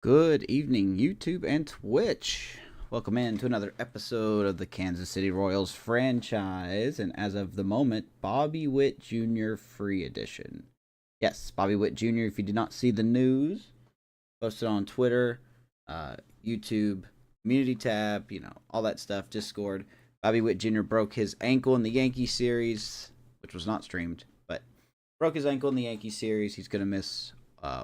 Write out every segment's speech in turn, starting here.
Good evening, YouTube and Twitch. Welcome in to another episode of the Kansas City Royals franchise, and as of the moment, Bobby Witt Jr. Free Edition. Yes, Bobby Witt Jr., if you did not see the news, posted on Twitter, YouTube, community tab, all that stuff, Discord. Bobby Witt Jr. broke his ankle in the Yankee series, which was not streamed, but broke his ankle in the Yankee series. He's going to miss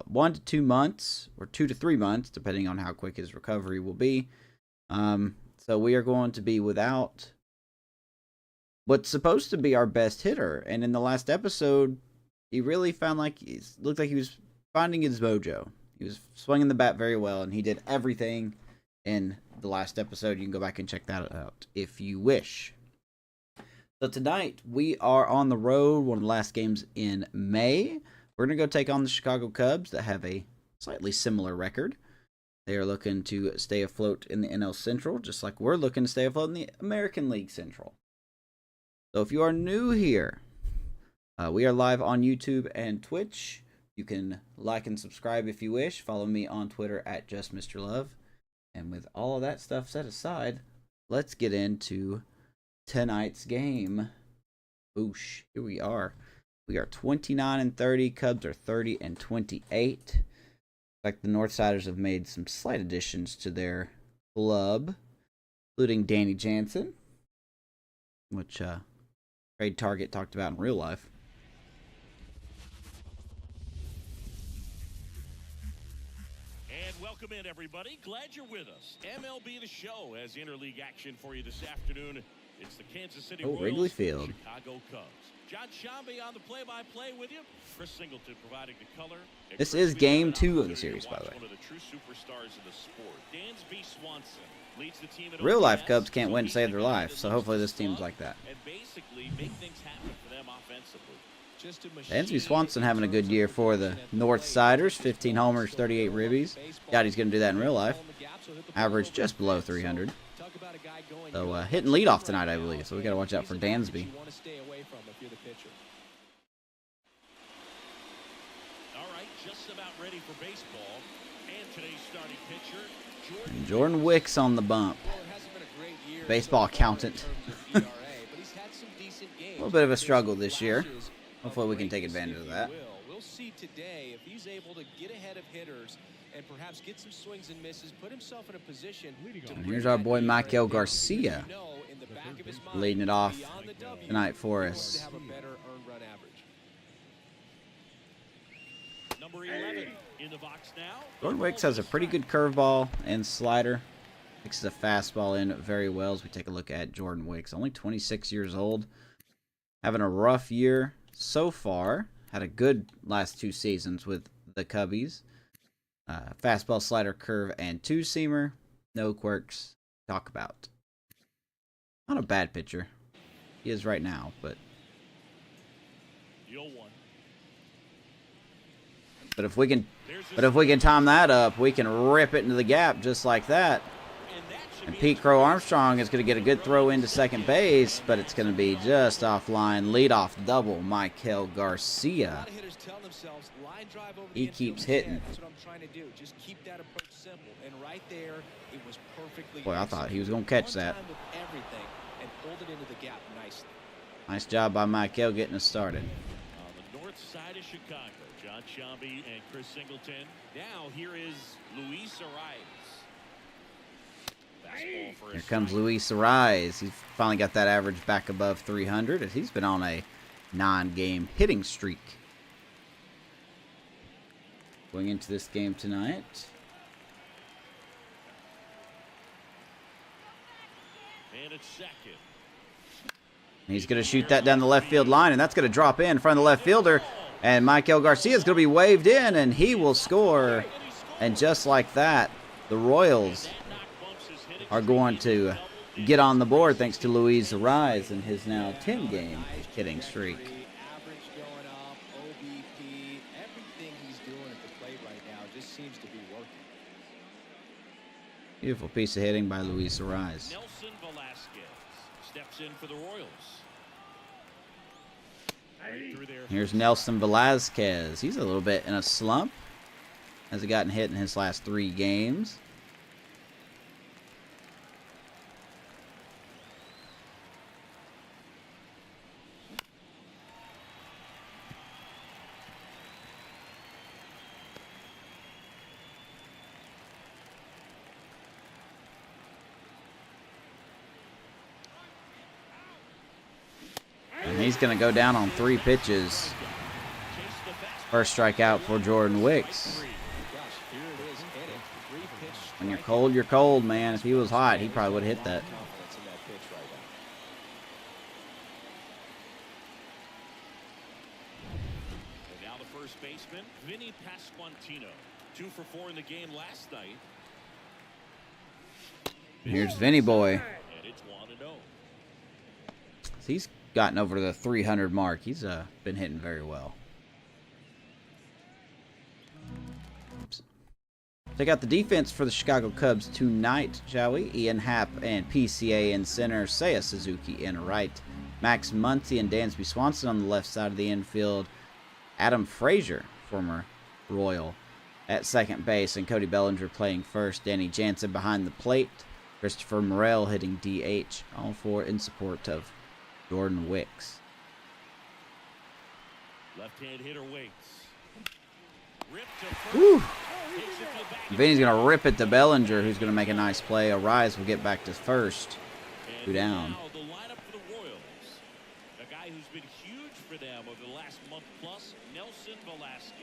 1 to 2 months, or 2 to 3 months, depending on how quick his recovery will be. So we are going to be without what's supposed to be our best hitter. And in the last episode, he really looked like he was finding his mojo. He was swinging the bat very well, and he did everything in the last episode. You can go back and check that out if you wish. So tonight, we are on the road, one of the last games in May. We're going to go take on the Chicago Cubs that have a slightly similar record. They are looking to stay afloat in the NL Central, just like we're looking to stay afloat in the American League Central. So if you are new here, we are live on YouTube and Twitch. You can like and subscribe if you wish. Follow me on Twitter at JustMrLove. And with all of that stuff set aside, let's get into tonight's game. Boosh, here we are. We are 29-30. Cubs are 30-28. Like the Northsiders have made some slight additions to their club, including Danny Jansen, which Trade Target talked about in real life. And welcome in, everybody. Glad you're with us. MLB The Show has interleague action for you this afternoon. It's the Kansas City Royals, Wrigley Field. Chicago Cubs. John Shambi on the play-by-play with you. Chris Singleton providing the color. This is game 2 of the series, by the way. One of the true superstars in the sport. Dansby Swanson leads the team in Real life OPS, Cubs can't win to so save their life, so hopefully this team's like that. And basically make things happen for them offensively. Dansby Swanson having a good year for the Northsiders. 15 homers, 38 ribbies. Doubt he's going to do that in real life. Average just below 300. So hitting leadoff tonight, I believe. So we got to watch out for Dansby. All right, just about ready for baseball. And today's starting pitcher, And Jordan Wicks on the bump. Baseball accountant. A little bit of a struggle this year. Hopefully we can take advantage of that. We'll see today if he's able to get ahead of hitters and perhaps get some swings and misses, put himself in a position. And here's our boy Michael Garcia leading it off tonight for us. number 11 in the box now. Jordan Wicks has a pretty good curveball and slider. Mixes a fastball in very well as we take a look at Jordan Wicks. Only 26 years old. Having a rough year so far. Had a good last 2 seasons with the Cubbies. Fastball, slider, curve, and 2-seamer. No quirks to talk about. Not a bad pitcher. He is right now, but... But if we can time that up, we can rip it into the gap just like that. And Pete Crow Armstrong is going to get a good throw into second base, but it's going to be just offline. Leadoff double, Michael Garcia. He keeps hitting. Boy, I thought he was going to catch that. Nice job by Michael getting us started. On the north side of Chicago, John Shambi and Chris Singleton. Now here is Luis Arias. Here comes Luis Arias. He's finally got that average back above 300 as he's been on a 9-game hitting streak. Going into this game tonight. And it's second. He's going to shoot that down the left field line, and that's going to drop in front of the left fielder. And Michael Garcia is going to be waved in, and he will score. And just like that, the Royals are going to get on the board thanks to Luis Arias and his now 10-game hitting streak. Beautiful piece of hitting by Luis Arias. Nelson Velasquez steps in for the Royals. Here's Nelson Velasquez. He's a little bit in a slump. Hasn't gotten hit in his last 3 games. And he's going to go down on 3 pitches. First strikeout for Jordan Wicks. When you're cold, man. If he was hot, he probably would have hit that. And now the first baseman, Vinny Pasquantino. 2 for 4 in the game last night. Here's Vinny boy. And it's 1-0. He's gotten over the 300 mark. He's been hitting very well. Check out the defense for the Chicago Cubs tonight, shall we? Ian Happ and PCA in center, Seiya Suzuki in right, Max Muncy and Dansby Swanson on the left side of the infield, Adam Frazier, former Royal, at second base, and Cody Bellinger playing first, Danny Jansen behind the plate, Christopher Morel hitting DH, all 4 in support of Jordan Wicks. Left-hand hitter waits. Rip to first. Woo! Vinny's going to rip it to Bellinger, who's going to make a nice play. Arise will get back to first. 2 down. Now the lineup for the Royals. A guy who's been huge for them over the last month plus, Nelson Velasquez.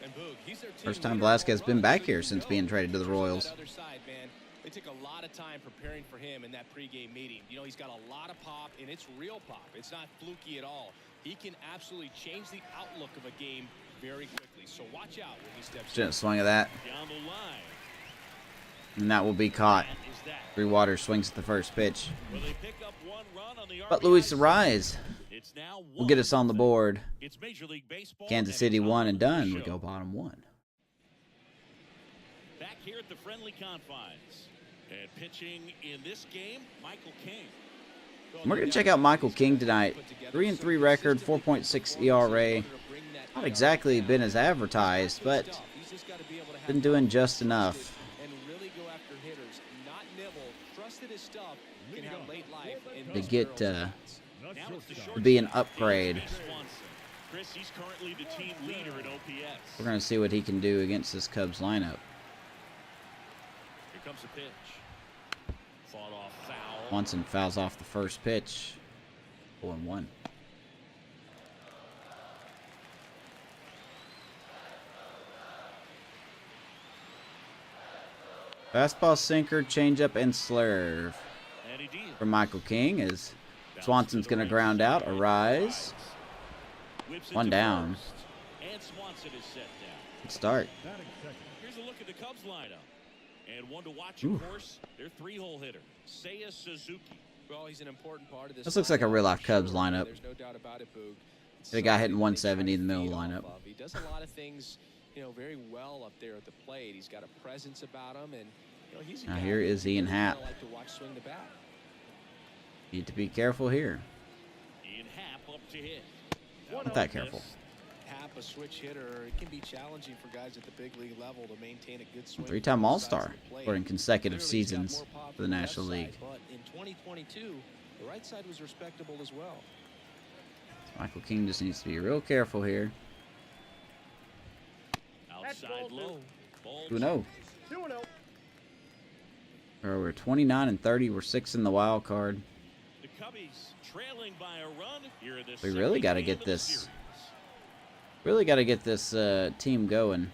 And Boog, he's their team First time leader. Velasquez has been back here since being traded to the Royals. Other side, man. They took a lot of time preparing for him in that pregame meeting. You know, he's got a lot of pop, and it's real pop. It's not fluky at all. He can absolutely change the outlook of a game very quickly. So watch out when he steps in. Shouldn't swing at that. Down the line. And that will be caught. That is that. Three Waters swings at the first pitch. Will they pick up 1 run on the But RBI Luis side? Arise It's now will get us on the 1-0. board. It's Major League Baseball. Kansas and City it's 1 on and the done. We show. go bottom 1. Back here at the friendly confines. And pitching in this game, Michael King. And we're going to check out Michael King tonight. 3-3 record, 4.6 ERA. Not exactly been as advertised, but been doing just enough to get to be an upgrade. Chris, he's currently the team leader in OPS. We're going to see what he can do against this Cubs lineup. Here comes the pitch. Fought off foul. Swanson fouls off the first pitch. 0-1. Fastball, sinker, changeup, and slurve And he did. for Michael King as Swanson's going to ground out. Arise. Whips it 1 to down. first, and Swanson is set down. Good start. Here's a look at the Cubs lineup. And one to watch, Ooh. of course, their 3-hole hitter, Seiya Suzuki. Well, he's an important part of this. This looks like a real-life Cubs lineup. There's no doubt about it, Boog. The guy hitting 170 in the middle of the lineup. He does a lot of things, you know, very well up there at the plate. He's got a presence about him, and you know, he's a Now guy here is who Ian really Happ. like to watch swing the bat. Need to be careful here. Ian Happ up to hit. Not that careful. Happ, a switch hitter, it can be challenging for guys at the big league level to maintain a good swing. 3-time from both sides All-Star of the plate. for in consecutive Clearly, he's got seasons more pop for the from National left League. side, but in 2022, the right side was respectable as well. Michael King just needs to be real careful here. Outside low. Ball 2-0. We're 29 and 30. We're 6 in the wild card. The Cubbies trailing by a run here in this We really second got to game get of the this. series. Really got to get this team going.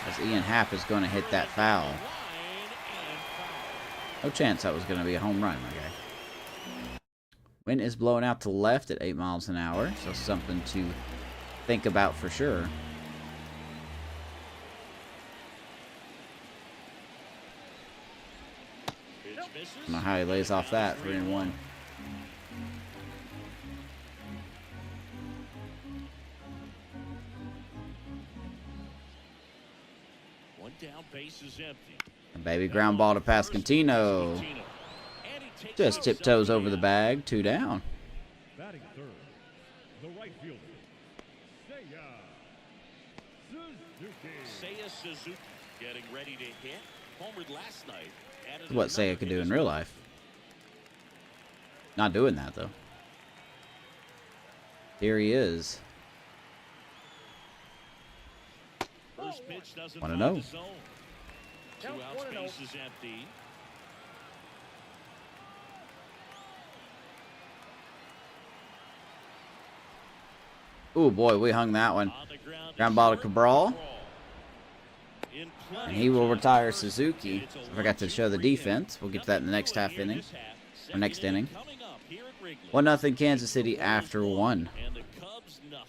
As Ian Happ is going to hit that foul. Line and foul. No chance that was going to be a home run, my guy. Wind is blowing out to the left at 8 miles an hour, so something to think about for sure. Pitch misses. I don't know how he lays off that. 3-1. One down, base is empty. A baby ground ball to Pasquantino. And he takes Just it tiptoes himself over the down. bag. 2 down. Batting third, the right fielder, Seiya Suzuki getting ready to hit. Homered last night. What Seiya could do in real life. Not doing that, though. Here he is. First pitch doesn't Wanna find know. the zone. 2 outs, base is empty. Ooh, boy, we hung that one. On the Ground ball to Cabral. In And he will retire Suzuki. I forgot to show the defense. We'll get to that in the next half inning. Or next inning. 1-0 Kansas City after 1. And the Cubs nothing.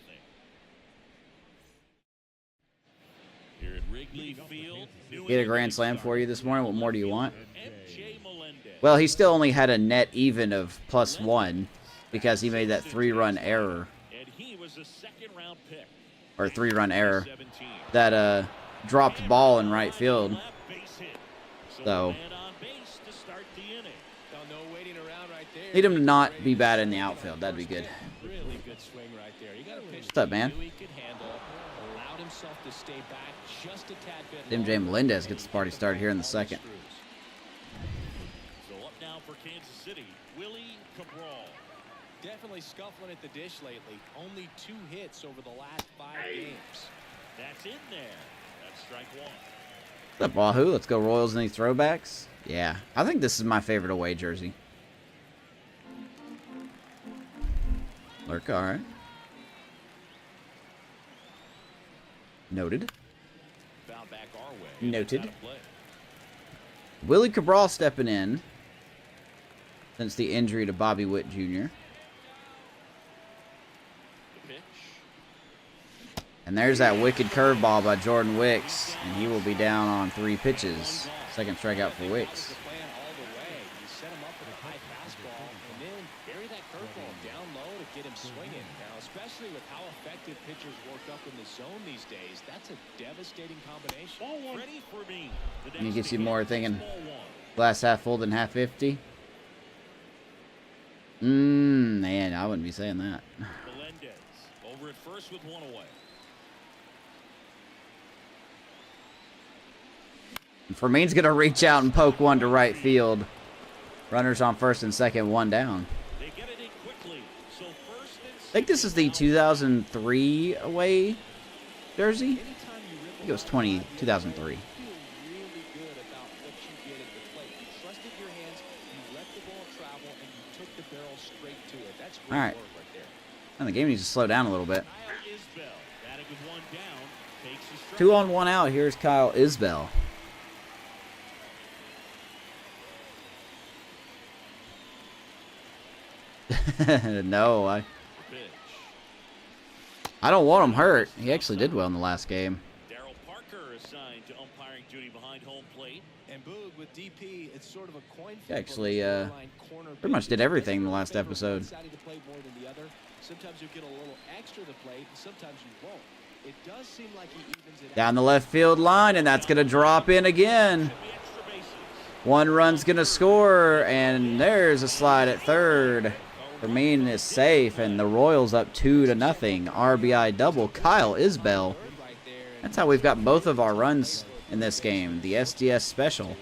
Here at Wrigley Field. Get a grand slam for you this morning. What more do you want? MJ Melendez. Well, he still only had a net even of +1 because he made that 3-run error. And he was a second-round pick. Or 3-run error. 17. That dropped ball in right field. Left base hit. So Man on base to start the inning. No waiting around right there. need him to not be bad in the outfield. That'd be good. Really good swing right there. You got a pitch What's up, man? he could handle. Allowed himself to stay back just a tad bit. MJ Melendez gets the party started here in the second. So up now for Kansas City, Willie Cabral. Definitely scuffling at the dish lately. Only 2 hits over the last 5 games. That's in there. That's strike 1. What's up, Wahoo? Let's go Royals. Any throwbacks? Yeah. I think this is my favorite away jersey. Lurk, alright. Noted. Found back our way. Noted. Out of play. Willie Cabral stepping in since the injury to Bobby Witt Jr. The pitch. And there's that wicked curveball by Jordan Wicks, and he will be down on 3 pitches. Second strikeout for Wicks. The plan all the way. You set him up with a high fastball and then bury that curveball down low to get him swinging. Now, especially with how effective pitchers work up in the zone these days, that's a devastating combination. Ready for me. And he gets you more thinking Ball 1. glass half full than half empty. Man, I wouldn't be saying that. Melendez over at first with 1 away. Fermin's going to reach out and poke one to right field. Runners on first and second, 1 down. They get it in quickly. So first and I think this is the 2003 away jersey. I think it was 2003. Feel really good about what you did at the plate. You trusted your hands, you let the ball travel, and you took the barrel straight to it. That's great All right. work right there. And the game needs to slow down a little bit. Kyle Isbell batting with 1 down. Takes the strike. 2 on 1 out. Here's Kyle Isbell. No, Pitch. I don't want him hurt. He actually did well in the last game. Darryl Parker assigned to umpiring duty behind home plate. And Boog with DP, it's sort of a coin He flip. actually on this borderline corner pretty much pitch. did everything in the Favor last one episode. side of the plate more than the other. Sometimes you get a little extra to the plate, and sometimes you won't. It does seem like he evens it Down out. the left field line, and that's going to drop in again. The extra bases. 1 run's going to score, and there's a slide at third. Fermin is safe, and the Royals up 2-0. RBI double, Kyle Isbell. That's how we've got both of our runs in this game. The SDS special,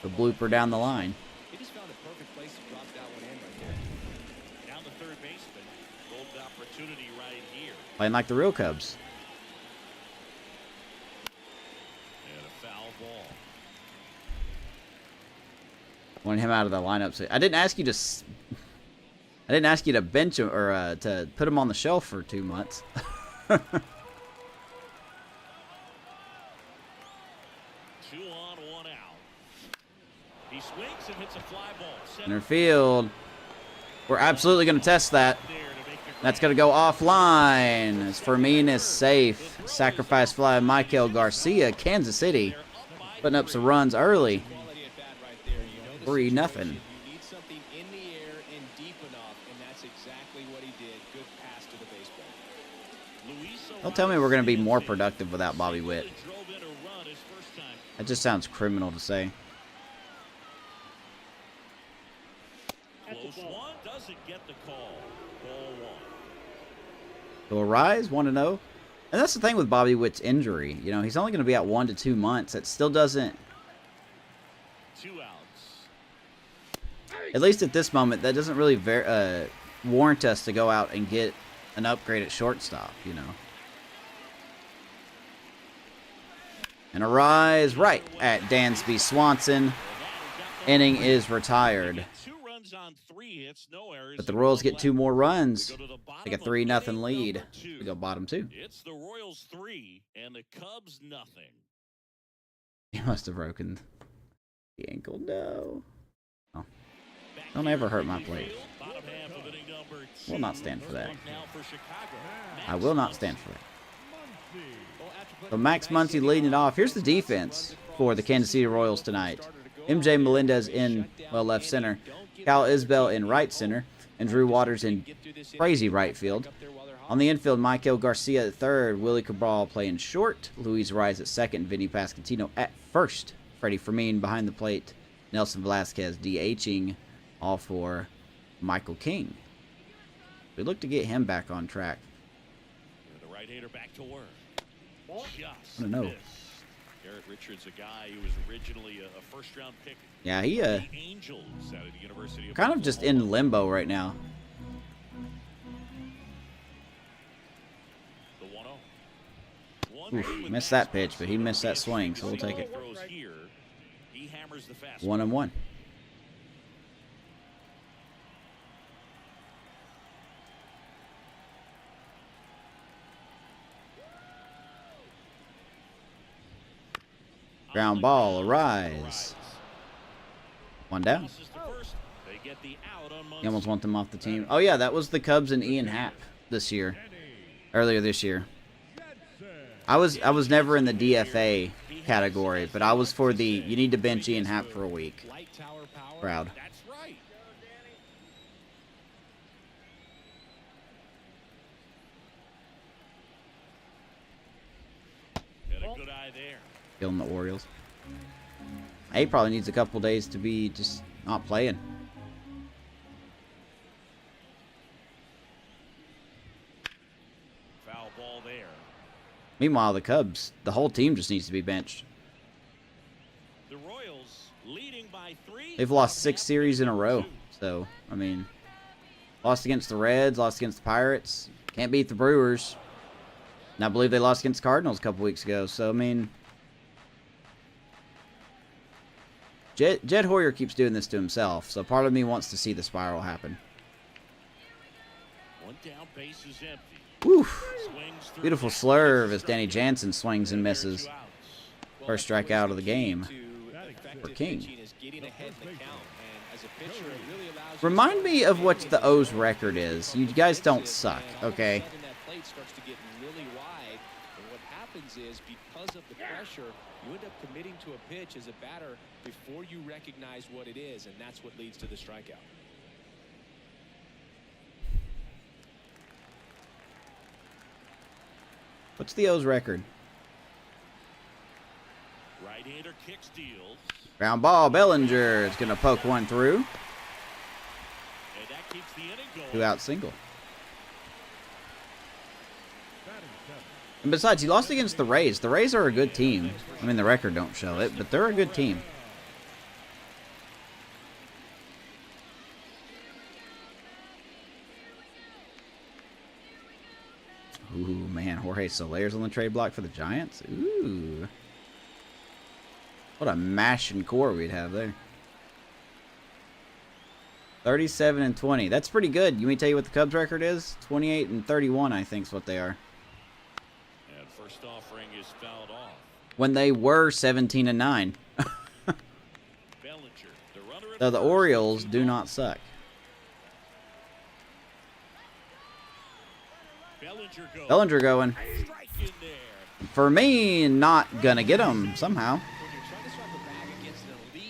the blooper down the line. He just found a perfect place to drop that one in right there. Down the third baseman. Golden opportunity right here. Playing like the real Cubs. And a foul ball. Wanted him out of the lineup. So I didn't ask you to. I didn't ask you to bench him or to put him on the shelf for 2 months. 2 on, 1 out. He swings and hits a fly ball. Center field. We're absolutely going to test that. There to make the That's going to go offline. As Fermin is safe. Sacrifice fly, Michael Garcia, Kansas City. Putting up some runs early. Quality at bat right there. You know the 3-0. situation. You need something in the air and deep enough, and that's exactly what he did. Good pass to the baseball. Don't tell me we're going to be more productive without Bobby Witt. drove in a run his first time. That just sounds criminal to say. Close one, doesn't get the call. Ball 1. So Arise 1-0. And that's the thing with Bobby Witt's injury. You know, he's only going to be out 1 to 2 months. It still doesn't... 2 outs. At least at this moment, that doesn't really warrant us to go out and get an upgrade at shortstop, you know. And Arise right at Dansby Swanson. Inning is retired. 2 runs on 3 hits, no errors. But the Royals get 2 more runs. Take a 3-0 lead. We go bottom 2. It's the Royals 3 and the Cubs nothing. He must have broken the ankle. No. Oh. Don't ever hurt my plate. Will not stand for that. I will not stand for that. So Max Muncy leading it off. Here's the defense for the Kansas City Royals tonight. MJ Melendez in, well, left center. Cal Isbell in right center. And Drew Waters in crazy right field. On the infield, Michael Garcia at third. Willie Cabral playing short. Luis Rise at second. Vinny Pascantino at first. Freddie Fermin behind the plate. Nelson Velasquez DHing. All for Michael King. We look to get him back on track. The right-hander back to work. Just I don't know. missed. Garrett Richards, a guy who was originally a first-round pick. Yeah, he The Angels out of the University of kind of just in limbo right now. The 1-0. Oof, missed that pitch, but he missed that swing, so we'll take it. 1-1. Ground ball, Arise. 1 down. You almost want them off the team. Oh yeah, that was the Cubs and Ian Happ this year. Earlier this year. I was never in the DFA category, but I was for the you need to bench Ian Happ for a week. Proud. That's right. Got a good eye there. Killing the Orioles. He probably needs a couple days to be just not playing. Foul ball there. Meanwhile, the Cubs, the whole team just needs to be benched. The Royals leading by 3. They've lost 6 series in a row. So, I mean, lost against the Reds, lost against the Pirates. Can't beat the Brewers. And I believe they lost against the Cardinals a couple weeks ago. So, I mean, Jed Hoyer keeps doing this to himself. So, part of me wants to see the spiral happen. 1 down, base is empty. Woof. Beautiful slurve as Danny Jansen swings and misses. First strikeout of the game for King. Remind me of what the O's record is. You guys don't suck, okay? What happens is, because of the pressure, you end up committing to a pitch as a batter before you recognize what it is, and that's what leads to the strikeout. What's the O's record? Right-hander kicks, deals. Ground ball, Bellinger is going to poke one through. And that keeps the inning going. 2-out single. And besides, he lost against the Rays. The Rays are a good team. I mean, the record don't show it, but they're a good team. Ooh, man, Jorge Soler's on the trade block for the Giants. Ooh. What a mashing core we'd have there. 37-20. That's pretty good. You want me to tell you what the Cubs record is? 28-31, I think is what they are. And first offering is fouled off. When they were 17-9. Bellinger, the runner at So the first. Orioles do not suck. Bellinger going. Strike in there. For me, not gonna get him somehow.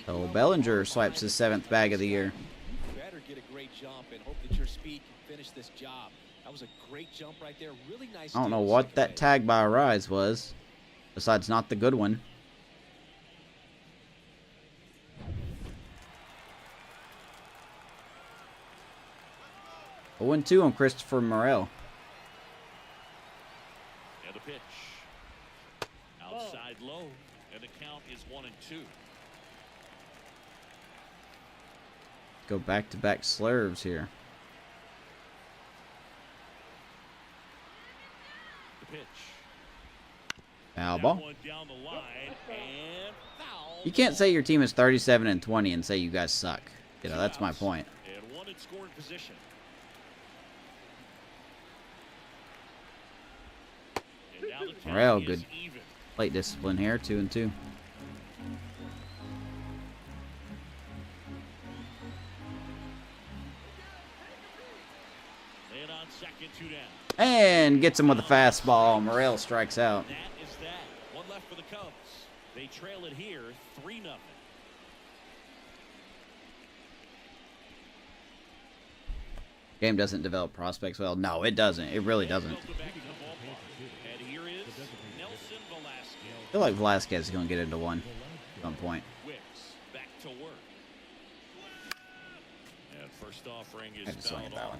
So Bellinger swipes his 7th bag of the year. Better get a great jump and hope that your speed can finish this job. That was a great jump right there. Really nice. I don't know steal what second that base. tag by Arise was, besides not the good one. A 1-2 on Christopher Morel. And the pitch. Outside low. And the count is 1-2. Go back-to-back slurves here. The pitch. Foul ball. One down the line and foul. You can't say your team is 37-20 and say you guys suck. You know, that's my point. And one in scoring position. And now the count Morel, is good even. plate discipline here, 2-2. And on second, 2 down. And gets him with a fastball. Morel strikes out. That is that. One left for the Cubs. They trail it here, 3-0. Game doesn't develop prospects well. No, it doesn't. It really doesn't. And here is Nelson Velasquez. I feel like Velasquez is going to get into one at some point. Wicks back to work. And first offering I is just swing fouled at that off. one.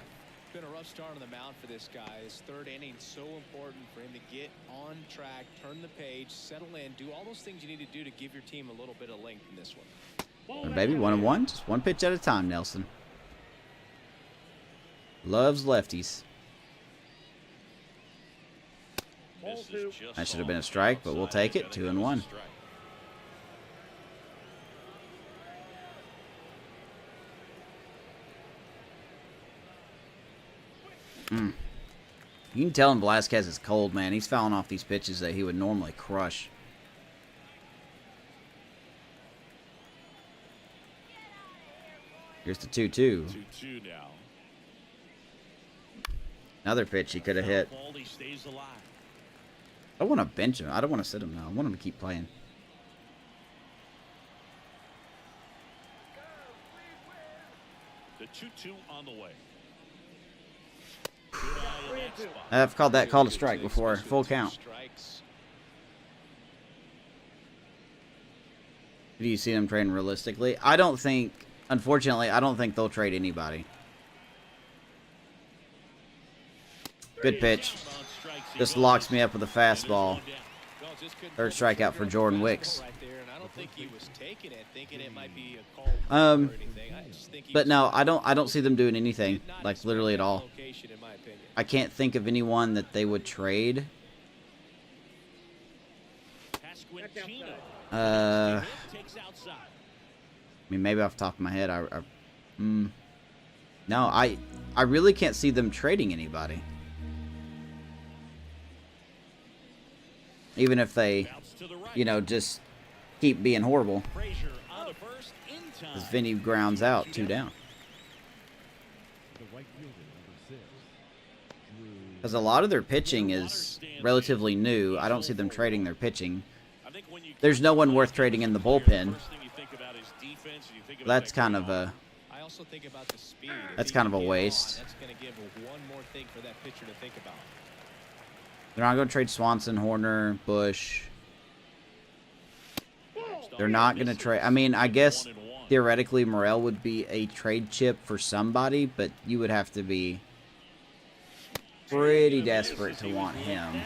Been a rough start on the mound for this guy. His third inning so important for him to get on track, turn the page, settle in, do all those things you need to do to give your team a little bit of length in this one. And baby, 1-1. Just one pitch at a time, Nelson. Loves lefties. That should have been a strike, but we'll take it. 2-1. You can tell him Velasquez is cold, man. He's fouling off these pitches that he would normally crush. Here's the 2-2. 2-2 now. Another pitch he could have hit. Baldy stays alive. I want to bench him. I don't want to sit him now. I want him to keep playing. The 2-2 on the way. Good eye in that spot. I've called that called a strike before. Full count. Strikes. Do you see them trading realistically? I don't think, unfortunately, I don't think they'll trade anybody. Good pitch. Just locks me up with a fastball. Third strikeout for Jordan Wicks. But no, I don't see them doing anything, like literally at all. I can't think of anyone that they would trade. I mean, maybe off the top of my head, no, I really can't see them trading anybody. Even if they, you know, just keep being horrible. As Vinny grounds out, 2 down. Because a lot of their pitching is relatively new. I don't see them trading their pitching. There's no one worth trading in the bullpen. That's kind of a waste. They're not going to trade Swanson, Horner, Bush. They're not going to trade. I mean, I guess theoretically Morel would be a trade chip for somebody, but you would have to be pretty desperate to want him.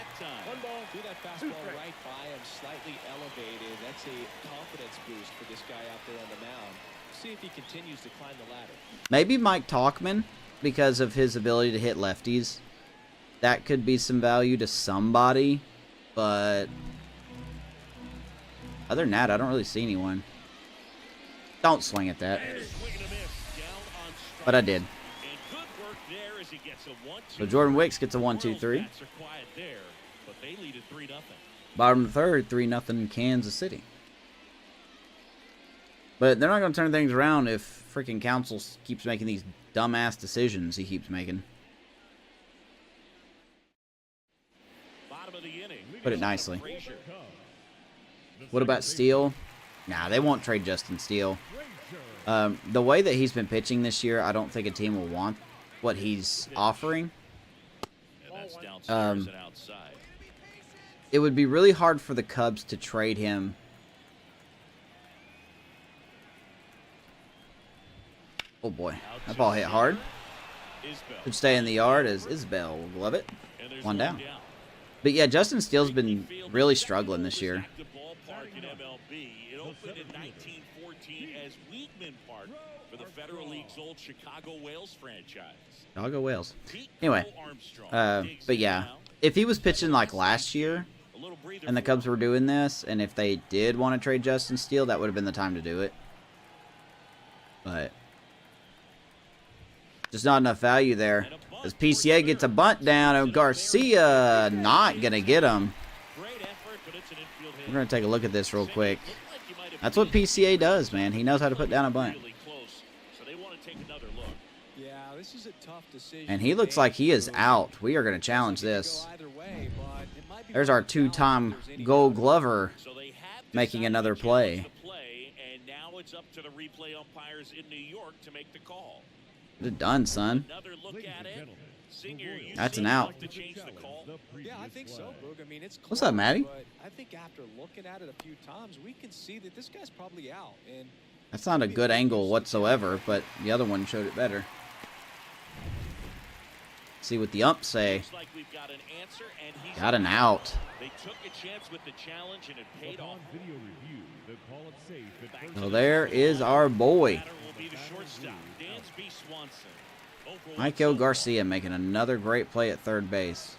Maybe Mike Tauchman, because of his ability to hit lefties. That could be some value to somebody, but other than that, I don't really see anyone. Don't swing at that. But I did. So Jordan Wicks gets a 1-2-3. Bottom of the third, 3-0 Kansas City. But they're not going to turn things around if freaking Council keeps making these dumbass decisions he keeps making. Put it nicely. What about Steele? Nah, they won't trade Justin Steele. The way that he's been pitching this year, I don't think a team will want what he's offering. It would be really hard for the Cubs to trade him. Oh boy, that ball hit hard. Could stay in the yard as Isbell will glove it. 1 down. But yeah, Justin Steele's been really struggling this year. It opened in 1914 as Weedman Park for the Federal League's old Chicago Whales franchise. Chicago Whales. Anyway, but yeah, if he was pitching like last year, and the Cubs were doing this, and if they did want to trade Justin Steele, that would have been the time to do it. But just not enough value there. As PCA gets a bunt down, and Garcia not going to get him. We're going to take a look at this real quick. That's what PCA does, man. He knows how to put down a bunt. And he looks like he is out. We are going to challenge this. There's our two-time Gold Glover making another play. And now it's up to the replay umpires in New York to make the call. Get it done, son. That's an out. Yeah, I think so, Boog. I mean, it's close, what's up, Matty? But I think after looking at it a few times, we can see that this guy's probably out. And that's not a good angle whatsoever, but the other one showed it better. See what the umps say. Like we've got an answer, and he's got an out. They took a chance with the challenge, and it paid off. So there is our boy. Michael Garcia making another great play at third base.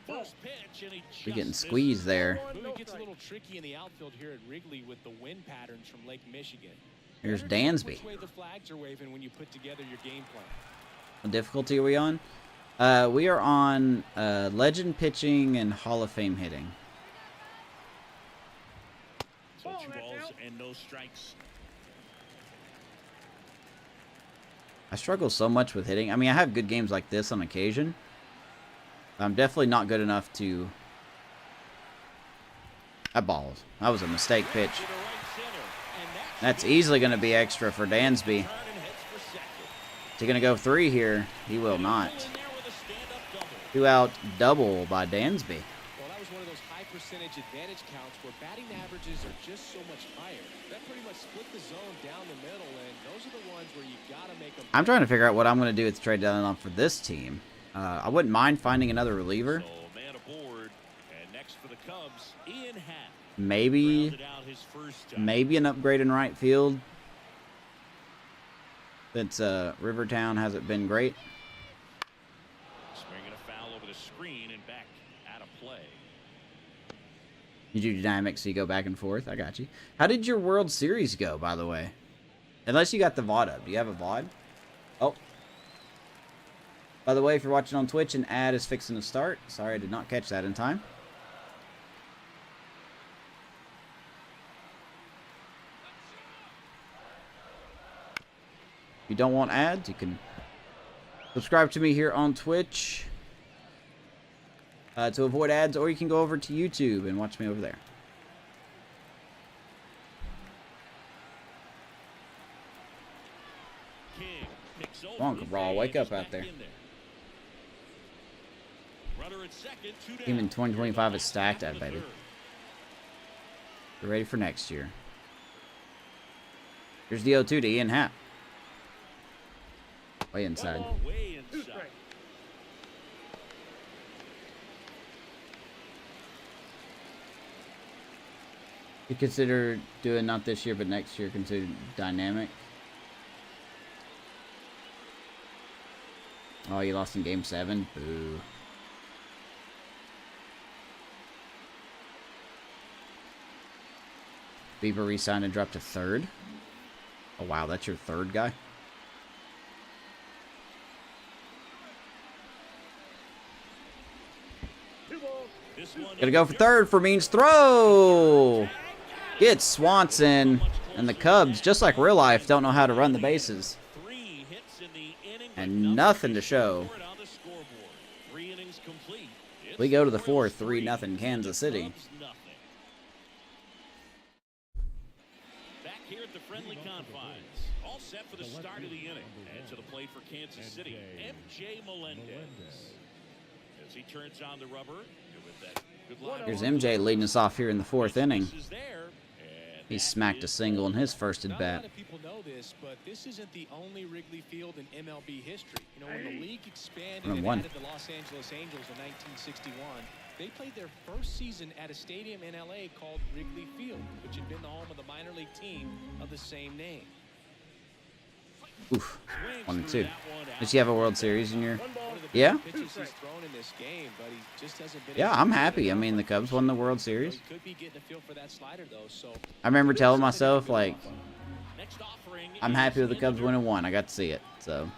We're getting squeezed there. it gets a little tricky in the outfield here at Wrigley with the wind patterns from Lake Michigan. Here's Dansby. Which way the flags are waving when you put together your game plan? What difficulty are we on? We are on legend pitching and Hall of Fame hitting. So 2 balls and no strikes. I struggle so much with hitting. I mean, I have good games like this on occasion. I'm definitely not good enough to... That was a mistake pitch. That's easily going to be extra for Dansby. Is he going to go 3 here? He will not. 2 out double by Dansby. Well, that was one of those high percentage advantage counts where batting averages are just so much higher. That pretty much split the zone down the middle, and those are the ones where you got to make them. I'm trying to figure out what I'm going to do with the trade deadline for this team. I wouldn't mind finding another reliever. So man aboard, and next for the Cubs, Ian Happ. Maybe an upgrade in right field. Since Rivertown hasn't been great. Swinging a foul over the screen and back out of play. You do dynamics, so you go back and forth. I got you. How did your World Series go, by the way? Unless you got the VOD up. Do you have a VOD? Oh. By the way, if you're watching on Twitch, an ad is fixing to start. Sorry, I did not catch that in time. If you don't want ads, you can subscribe to me here on Twitch to avoid ads, or you can go over to YouTube and watch me over there. Wonka Raw, wake up out there. Team in 2025 is stacked, I bet it. We're ready for next year. Here's the 0-2 to Ian Happ. Way inside. You consider doing not this year, but next year, consider dynamic. Oh, you lost in Game 7? Boo. Bieber re-signed and dropped to 3rd. Oh, wow, that's your 3rd guy? Gonna go for 3rd for Means throw! Get Swanson. And the Cubs, just like real life, don't know how to run the bases. And nothing to show. We go to the 4th, 3-0 Kansas City. Back here at the friendly confines. All set for the start of the inning. And to the plate for Kansas City, MJ Melendez. As he turns on the rubber. Here's MJ leading us off here in the 4th inning. He smacked a single in his first at Not a bat. lot of people know this, but this isn't the only Wrigley Field in MLB history. You know, when the league expanded and added the Los Angeles Angels in 1961, they played their first season at a stadium in LA called Wrigley Field, which had been the home of the minor league team of the same name. Oof. 1-2. Did you have a World Series in your... Yeah? Yeah, I'm happy. I mean, the Cubs won the World Series. I remember telling myself, like, I'm happy with the Cubs winning one. I got to see it, so...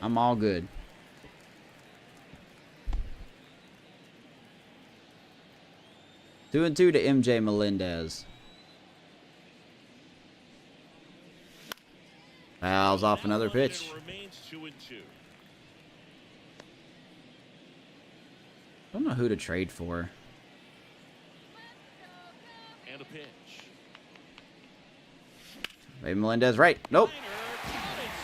I'm all good. 2-2 to MJ Melendez. Fouls off another pitch. I don't know who to trade for. And a pitch. Maybe Melendez right. Nope.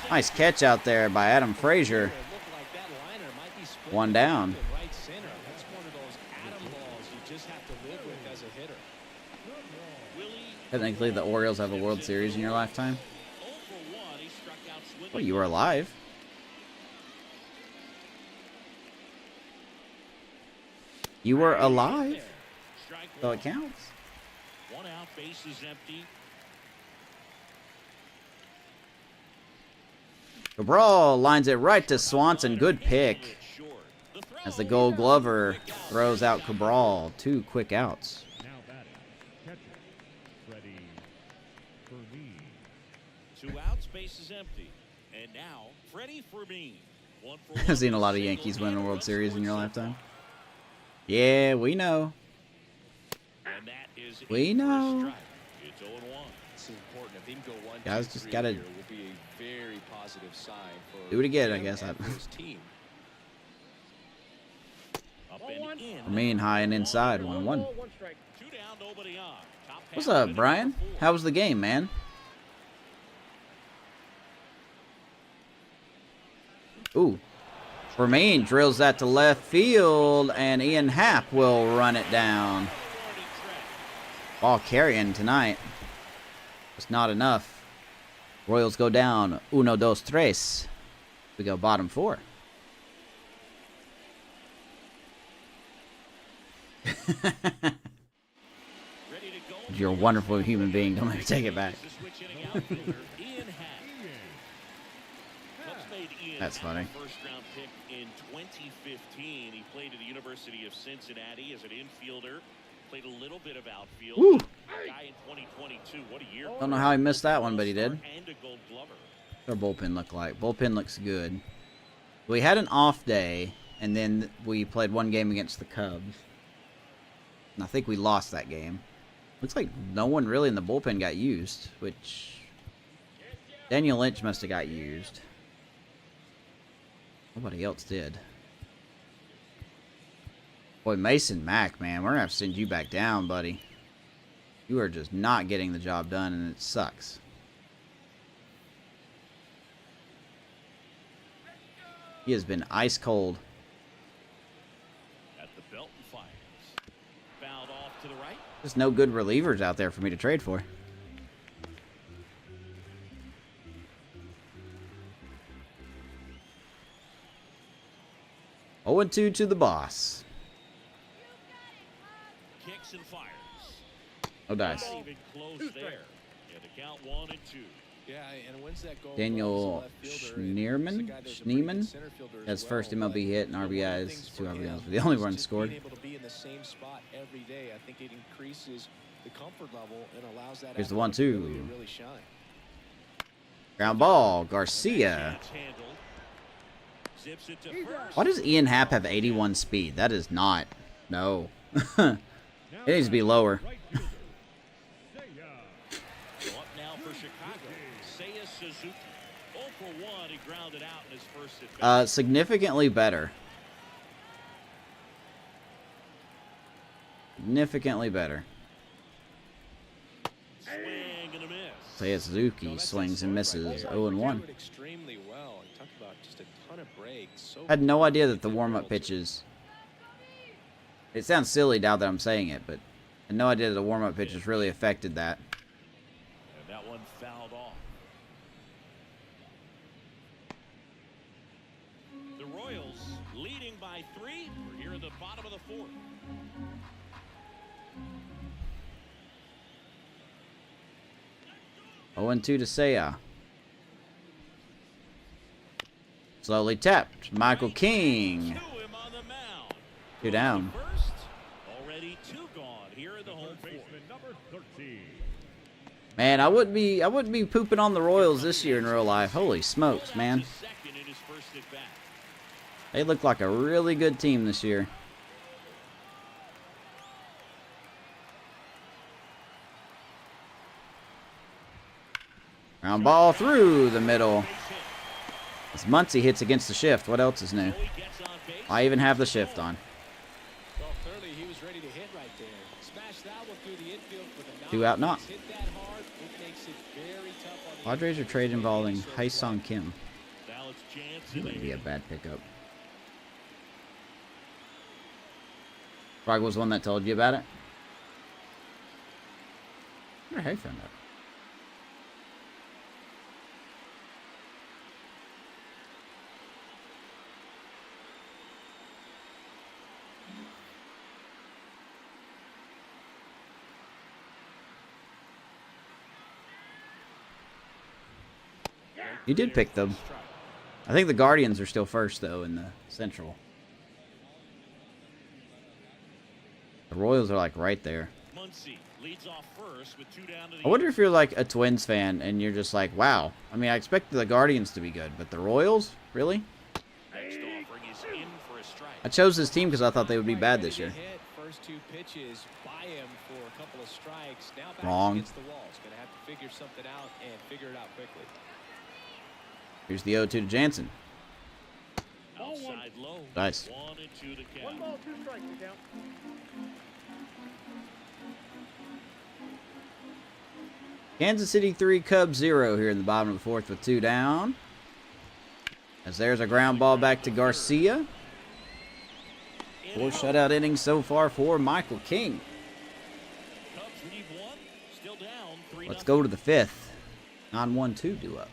Nice catch out there by Adam Frazier. One down. Technically, the Orioles have a World Series in your lifetime. Well, you were alive. You were alive, so it counts. One out, base is empty. Cabral lines it right to Swanson. Good pick. As the Gold Glover throws out Cabral. 2 quick outs. Now batting, catcher, Freddie Fermin. 2 outs, base is empty. And now, Freddie Fermin. I've seen a lot of Yankees win a World Series in your lifetime. Yeah, we know. And that is We know. It's 0-1. It's important. If he can go 1, Guys 2, just 3 gotta here, will be a very positive sign for do it again, I him guess. and for his team. Up and in. Fermin high and inside. 1-1. 2 down, nobody on. Top What's half up, of Brian? inning 4. How was the game, man? Ooh. Fermin drills that to left field, and Ian Happ will run it down. Ball carrying tonight. It's not enough. Royals go down. 1-2-3. We go bottom 4. You're a wonderful human being. Don't let me take it back. That's funny. First round pick in 2015. He played at the University of Cincinnati as an infielder. Played a little bit of outfield. Woo. Guy in 2022. What a year. Don't know how he missed that one, but he did. And a Gold Glover. What's our bullpen look like? Bullpen looks good. We had an off day, and then we played one game against the Cubs. And I think we lost that game. Looks like no one really in the bullpen got used, which Daniel Lynch must have got used. Nobody else did. Boy, Mason Mack, man, we're going to have to send you back down, buddy. You are just not getting the job done, and it sucks. He has been ice cold. At the belt and fires. Fouled off to the right. There's no good relievers out there for me to trade for. Oh, 2 to the boss. Kicks and fires. No dice. Not even close there. Yeah, the count 1-2. Yeah, and when's that goal? Daniel Schneemann has first MLB hit and RBIs, 2 RBIs, but the only run scored. Able to be in the same spot every day. I think it increases the comfort level and allows that. Here's the athletic 1-2. ability to really shine. Ground ball, Garcia. That's handled. Zips it to first. Why does Ian Happ have 81 speed? That is not. No. It needs to be lower. Right fielder, Seiya. Go up now for Chicago. Seiya Suzuki. 0 for 1. He grounded out in his first at bat. Significantly better. Significantly better. Swing and a miss. Seiya Suzuki swings and misses 0-1. Extremely well. Talk about just a ton of breaks. So Had no idea that the warm-up pitches It sounds silly now that I'm saying it, but I had no idea that the warm-up pitches really affected that. And that one fouled off. The Royals leading by 3. We're here in the bottom of the 4th. Oh, 0-2 to Seiya. Slowly tapped. Michael King. 2 down. Already 2 gone here in the home 4th. Number 13. Man, I wouldn't be pooping on the Royals this year in real life. Holy smokes, man. They look like a really good team this year. Ground ball through the middle. As Muncy hits against the shift. What else is new? I even have the shift on. Well, clearly he was ready to hit right there. Smashed that one through the infield with a knock. 2 out knock. Hit that hard, it makes it very tough on the Padres are trade involving Hae-Sung Kim. Now it's It Jansen. wouldn't be a bad pickup. Frog was the one that told you about it. Where did Hay found that? You did pick them. I think the Guardians are still first, though, in the Central. The Royals are, like, right there. Muncy leads off first with 2 down to the I wonder if you're, like, a Twins fan and you're just like, wow. I mean, I expected the Guardians to be good, but the Royals? Really? next offering is in for a strike. I chose this team because I thought they would be bad this year. First 2 pitches by him for a couple of strikes. Now back Wrong. against the wall. He's going to have to figure something out and figure it out quickly. Here's the 0-2 to Jansen. Outside low. Nice. 1 and 2 to count. 1 ball, 2 strikes to count. Kansas City 3, Cubs 0 here in the bottom of the 4th with 2 down. As there's a ground ball back to Garcia. 4 shutout innings so far for Michael King. Cubs lead 1, still down 3. Let's go to the 5th. 9-1-2 due up.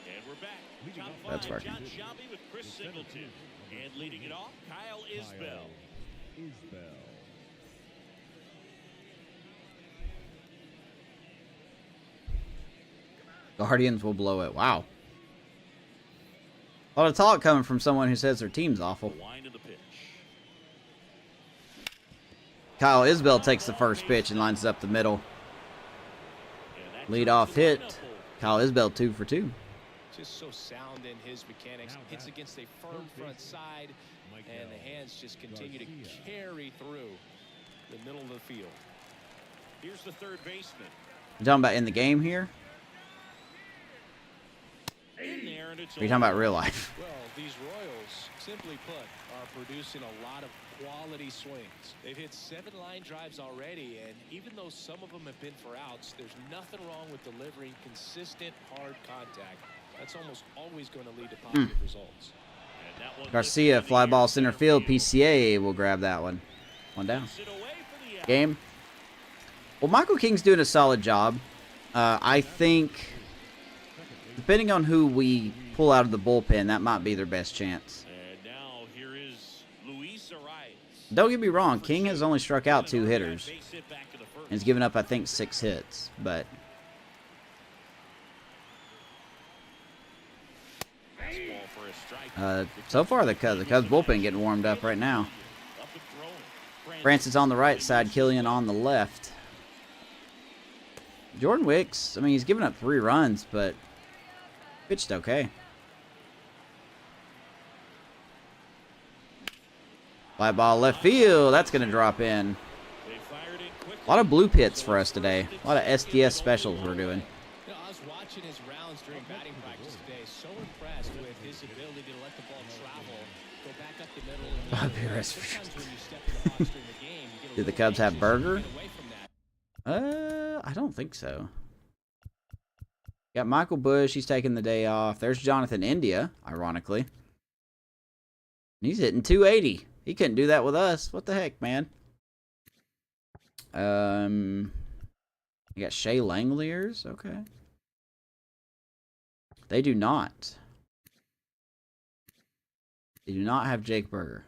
And we're back. Top That's 5, working. John Shelby with Chris Singleton. And leading it off, Kyle Isbell. Guardians will blow it. Wow. A lot of talk coming from someone who says their team's awful. The wind of the pitch. Kyle Isbell takes the first pitch and lines it up the middle. And that Lead turns off the hit. lineup over. Kyle Isbell 2 for 2. Just so sound in his mechanics. Hits against a firm front side, and the hands just continue to carry through the middle of the field. Here's the third baseman. You talking about in the game here? In there, and it's Or are you talking about real life? Well, these Royals, simply put, are producing a lot of quality swings. They've hit 7 line drives already, and even though some of them have been for outs, there's nothing wrong with delivering consistent, hard contact. That's almost always going to lead to positive results. And that one Garcia, lifted fly in the ball air. center field. PCA will grab that one. 1 down. Gets it away for the out. Game. Well, Michael King's doing a solid job. I think, depending on who we pull out of the bullpen, that might be their best chance. And now here is Luis Arias. Don't get me wrong, King has only struck out 2 hitters. Base hit back to the first. And has given up, I think, 6 hits. But Fastball for a strike. so far, the Cubs bullpen getting warmed up right now. Up and throwing. Francis on the right side, Killian on the left. Jordan Wicks, I mean, he's given up 3 runs, but pitched okay. Fly ball left field. That's going to drop in. They fired in quickly. A lot of blue pits for us today. A lot of SDS specials we're doing. You know, I was watching his rounds during batting practice today. So impressed with his ability to let the ball travel, go back up the middle. And Bobby Witt Jr. sometimes when you step in the box during the game, you get a Did the little Cubs have anxious Burger? to get away from that. I don't think so. Got Michael Bush. He's taking the day off. There's Jonathan India, ironically. He's hitting 280. He couldn't do that with us. What the heck, man? You got Shea Langoliers? Okay. They do not. They do not have Jake Berger.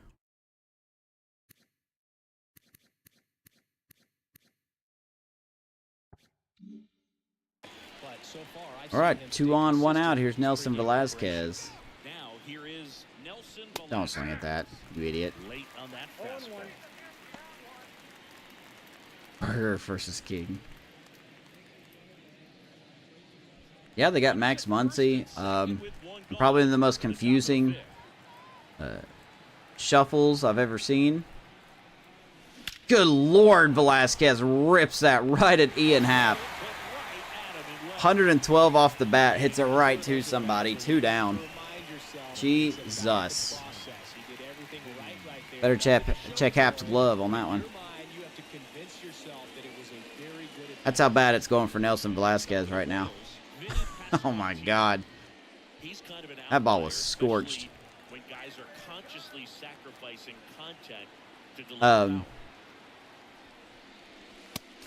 So far, all right, 2 on, 1 out. Here's Nelson Velasquez. Now here is Nelson Velasquez. Don't swing at that, you idiot. Late on that fastball. Berger versus King. Yeah, they got Max Muncy. Probably the most confusing shuffles I've ever seen. Good Lord, Velasquez rips that right at Ian Happ. 112 off the bat, hits it right to somebody. 2 down. Jesus. Better check Happ's glove on that one. That's how bad it's going for Nelson Velasquez right now. Oh my God. That ball was scorched. When guys are consciously sacrificing contact to deliver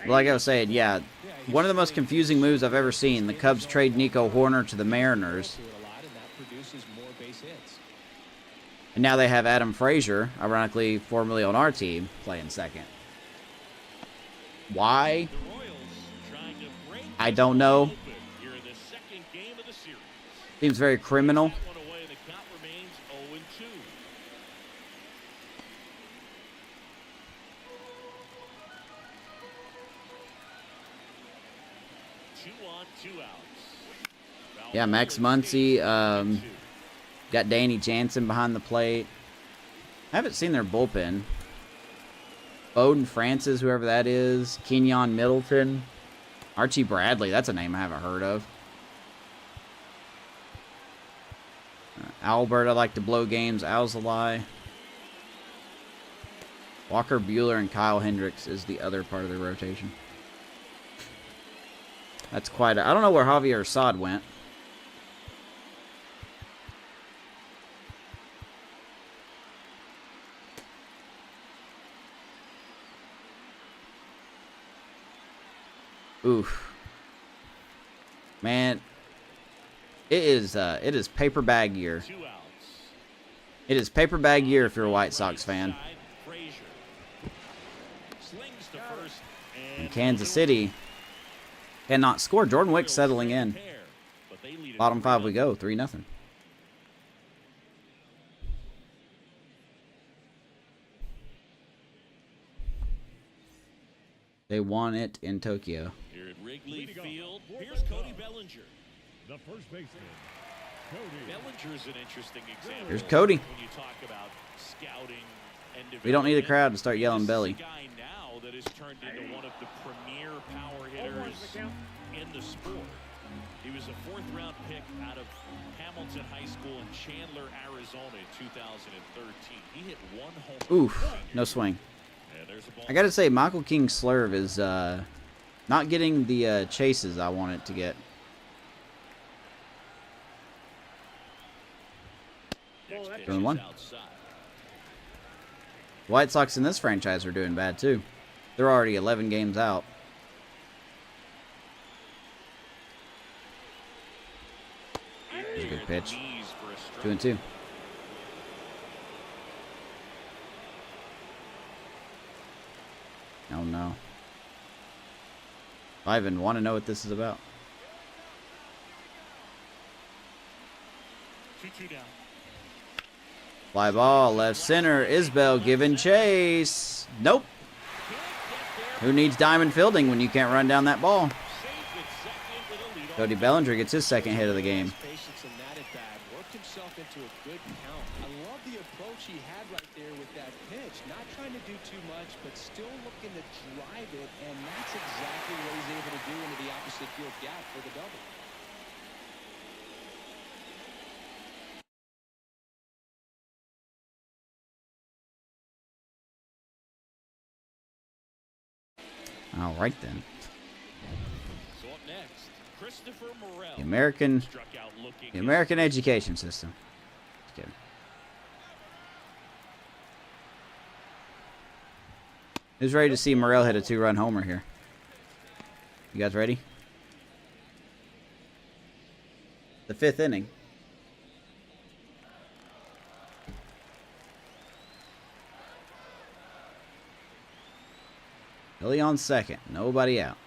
like I was saying, yeah, one of the most confusing moves I've ever seen. The Cubs trade Nico Horner to the Mariners. And now they have Adam Frazier, ironically formerly on our team, playing second. Why? I don't know. Seems very criminal. Yeah, Max Muncy. Got Danny Jansen behind the plate. I haven't seen their bullpen. Bowden Francis, whoever that is. Kenyon Middleton. Archie Bradley. That's a name I haven't heard of. Albert, I like to blow games. Alzolay. Walker Buehler and Kyle Hendricks is the other part of the rotation. That's quite a... I don't know where Javier Assad went. Oof. Man, it is paper bag year. It is paper bag year if you're a White Sox fan. And Kansas City cannot score. Jordan Wick settling in. Bottom 5 we go, 3-0. They won it in Tokyo. Here at Wrigley Field, here's Cody Bellinger. The first baseman, Cody. Bellinger is an interesting example. Here's Cody. When you talk about scouting and We don't need a crowd to start yelling Belly. This is a guy now that has turned into one of the premier power hitters in the sport. He was a 4th-round pick out of Hamilton High School in Chandler, Arizona in 2013. He hit 1 home run. Oof, no swing. I gotta say, Michael King Slurve is not getting the chases I want it to get. Doing 1. White Sox in this franchise are doing bad too. They're already 11 games out. That's a good pitch. 2-2. Oh no. I even want to know what this is about. 2-2 down. Fly ball, left center. Isbell giving chase. Nope. Who needs diamond fielding when you can't run down that ball? Cody Bellinger gets his 2nd hit of the game. Worked himself into a good count. I love the approach he had right there with that pitch. Not trying to do too much, but still looking to drive it, and that's exactly what he's able to do into the opposite field gap for the double. All right then. So up next, Christopher Morel. The American education system. Just kidding. Who's ready to see Morrell hit a 2-run homer here? You guys ready? The 5th inning. Billy on second. Nobody out.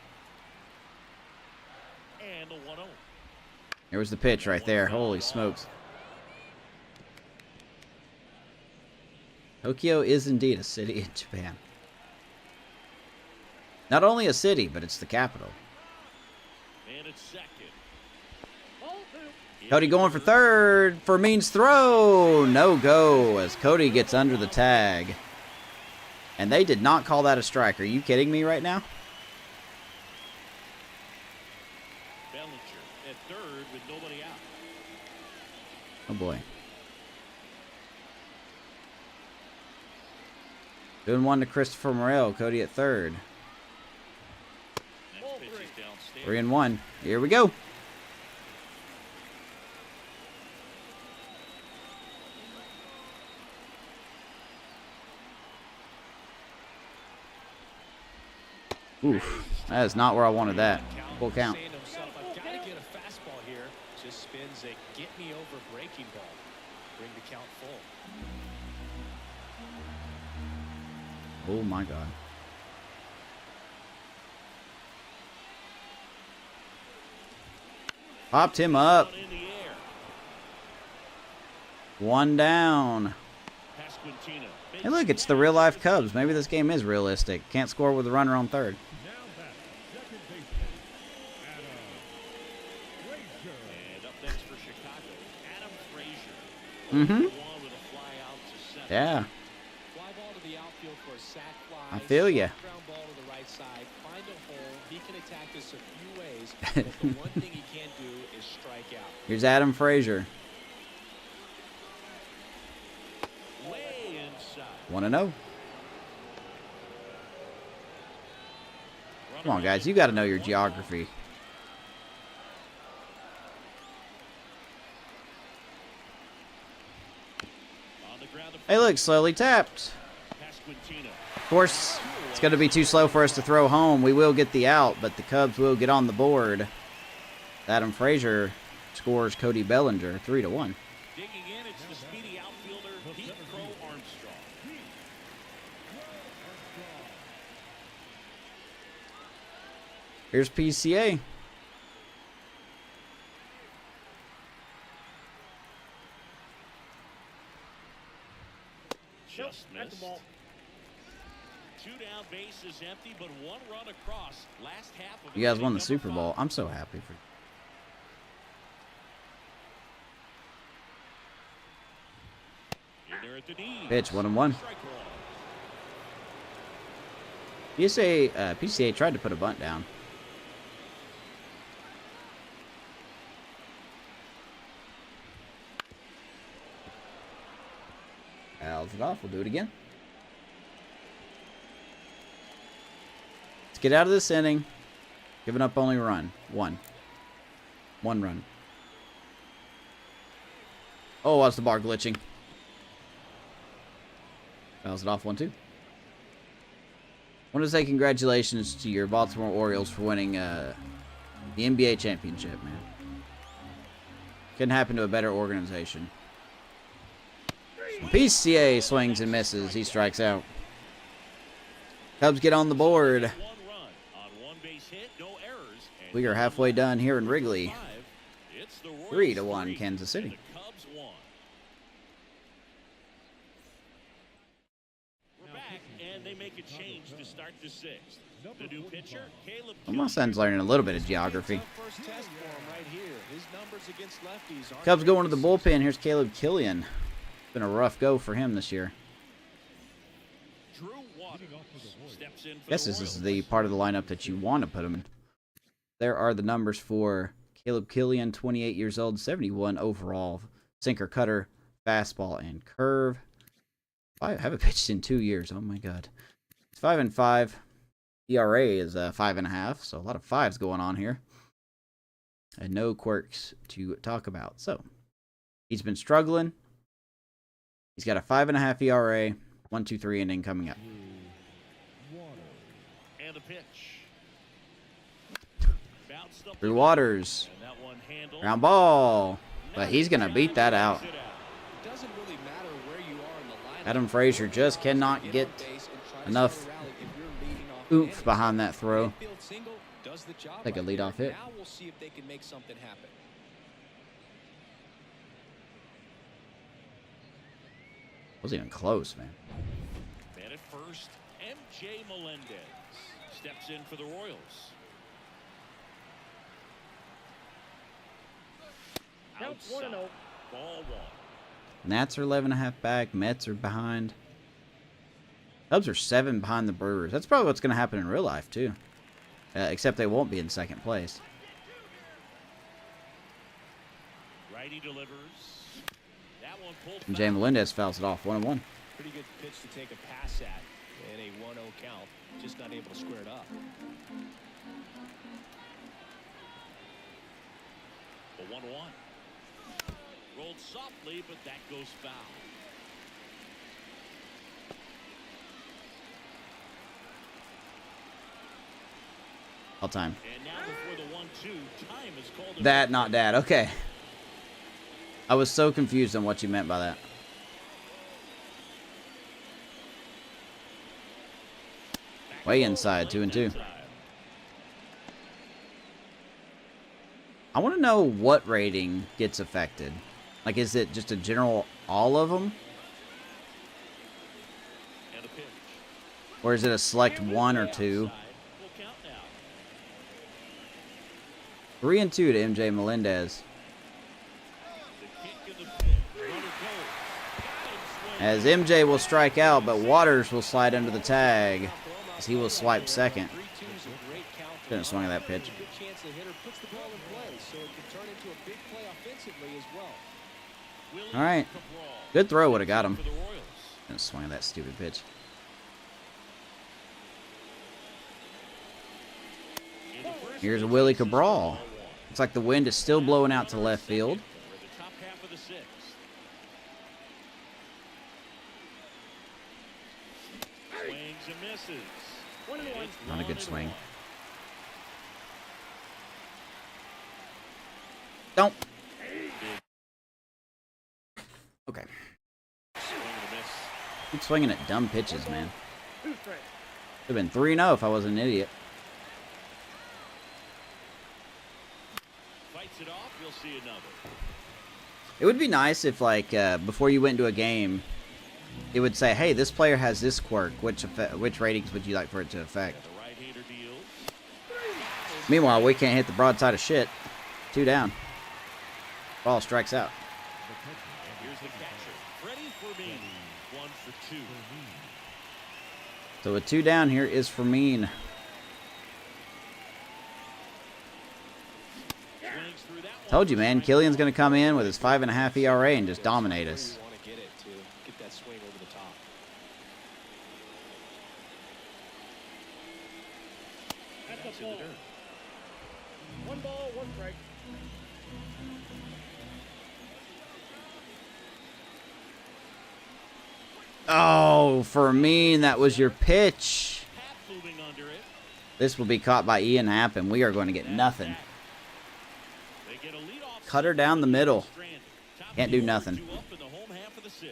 And the 1-0. There was the pitch right there. Holy smokes. Tokyo is indeed a city in Japan. Not only a city, but it's the capital. And it's second. Cody going for third for Means throw. No go as Cody gets under the tag. And they did not call that a strike. Are you kidding me right now? Bellinger at third with nobody out. Oh boy. Doing one to Christopher Morrell. Cody at third. Next pitch is downstairs. 3-1. Here we go. Oof. That is not where I wanted that. Full count. Saying to himself, I've got to get a fastball here. Just spins a get me over breaking ball. Bring the count full. Oh my God. Popped him up. Out in the air. 1 down. Pasquantino. Hey look, it's the real life Cubs. Maybe this game is realistic. Can't score with a runner on third. Now back, second baseman, Adam Frazier. And up next for Chicago, Adam Frazier. Mm-hmm. One with a fly out to center. Yeah. Fly ball to the outfield for a sac fly. I feel ya. Ground ball to the right side. Find a hole. He can attack this a few ways. But the one thing he can't do is strike out. Here's Adam Frazier. Way inside. 1-0. Come on, guys. You got to know your geography. On the ground, the Hey, look. Slowly tapped. Pasquantino. Of course, it's going to be too slow for us to throw home. We will get the out, but the Cubs will get on the board. Adam Frazier scores Cody Bellinger 3-1. Digging in, it's the speedy outfielder, Pete Crow Armstrong. Here's PCA. Just missed. 2 down, base is empty, but 1 run across. Last half of You guys inning won the number Super 5. Bowl. I'm so happy for you. In there at the knees. Pitch 1-1. Strike one. PCA tried to put a bunt down. Fouls it off. We'll do it again. Let's get out of this inning. Giving up only run. One run. Oh, what's the bar glitching? Fouls it off 1-2. Want to say congratulations to your Baltimore Orioles for winning the NBA championship, man. Couldn't happen to a better organization. PCA swings and misses. He strikes out. Cubs get on the board. 1 run on 1 base hit, no errors. And We are halfway done here in Wrigley. 5, it's the Royals 3-1 3, Kansas City. and the Cubs 1. We're back, and they make a change to start the 6th. The new pitcher, Caleb Well, my son's learning a little bit of geography. First test for him right here. His numbers against lefties aren't Cubs going to great. the bullpen. Here's Caleb Killian. Been a rough go for him this year. Drew Waters steps in for Guess the this is Royals. the part of the lineup that you want to put him in. There are the numbers for Caleb Killian, 28 years old, 71 overall. Sinker, cutter, fastball, and curve. I haven't pitched in 2 years. Oh my god. It's 5-5. ERA is 5.5. So a lot of fives going on here. And no quirks to talk about. So he's been struggling. He's got a 5.5 ERA. 1-2-3 inning coming up. pitch. Bounced up Through the Waters. and that one handled. Ground ball. But he's going to beat that out. It doesn't really matter where you are in the lineup. Adam Frazier just cannot get enough oomph behind that throw. Take a leadoff hit. Now we'll see if they can make something happen. Wasn't even close, man. Man at first, MJ Melendez steps in for the Royals. Counts 1-0. Ball one. Nats are 11.5 back. Mets are behind. Cubs are 7 behind the Brewers. That's probably what's going to happen in real life, too. Except they won't be in second place. Righty delivers. That one pulled And Jay Melendez fouls it off. 1-1. Pretty good pitch to take a pass at in a 1-0 count. Just not able to square it up. A 1-1. Rolled softly, but that goes foul. All time. And now before the 1-2, time is called. That, not dad. Okay. I was so confused on what you meant by that. Way inside, 2-2. I want to know what rating gets affected. Like, is it just a general all of them? And a pitch. Or is it a select 1 or 2? We'll count now. 3-2 to MJ Melendez. The kick and the pitch. Runner goes. As MJ will strike out, but Waters will slide under the tag. As he will swipe second. 3-2's a great count. Shouldn't have swung at that pitch. Good chance the hitter puts the ball in play, so it can turn into a big play offensively as well. All right. Good throw would have got him. Shouldn't have swung at that stupid pitch. Here's a Willie Cabral. Looks like the wind is still blowing out to left field. The top half of the sixth. Swings and misses. 1-1. Not a good swing. Don't. Okay. Swing and a miss. Keep swinging at dumb pitches, man. 2 strikes. Could have been 3-0 if I wasn't an idiot. Fights it off. You'll see another. It would be nice if, like, before you went into a game, it would say, hey, this player has this quirk. Which ratings would you like for it to affect? The right-hander deals. Meanwhile, we can't hit the broadside of shit. 2 down. Ball strikes out. Here's the catcher. Freddie Fermin. 1 for 2. So with 2 down, here is Fermin. Swings through that one. Told you, man. Killian's going to come in with his 5.5 ERA and just dominate us. You want to get it to get that swing over the top. That's That's a in the ball. dirt. 1 ball, 1 strike. Oh, Fermin, that was your pitch. Hat moving under it. This will be caught by Ian Happ, and we are going to get nothing. They get a leadoff Cut her down the middle. stranded. Top Can't of do the order, nothing. 2 up in the home half of the 6th.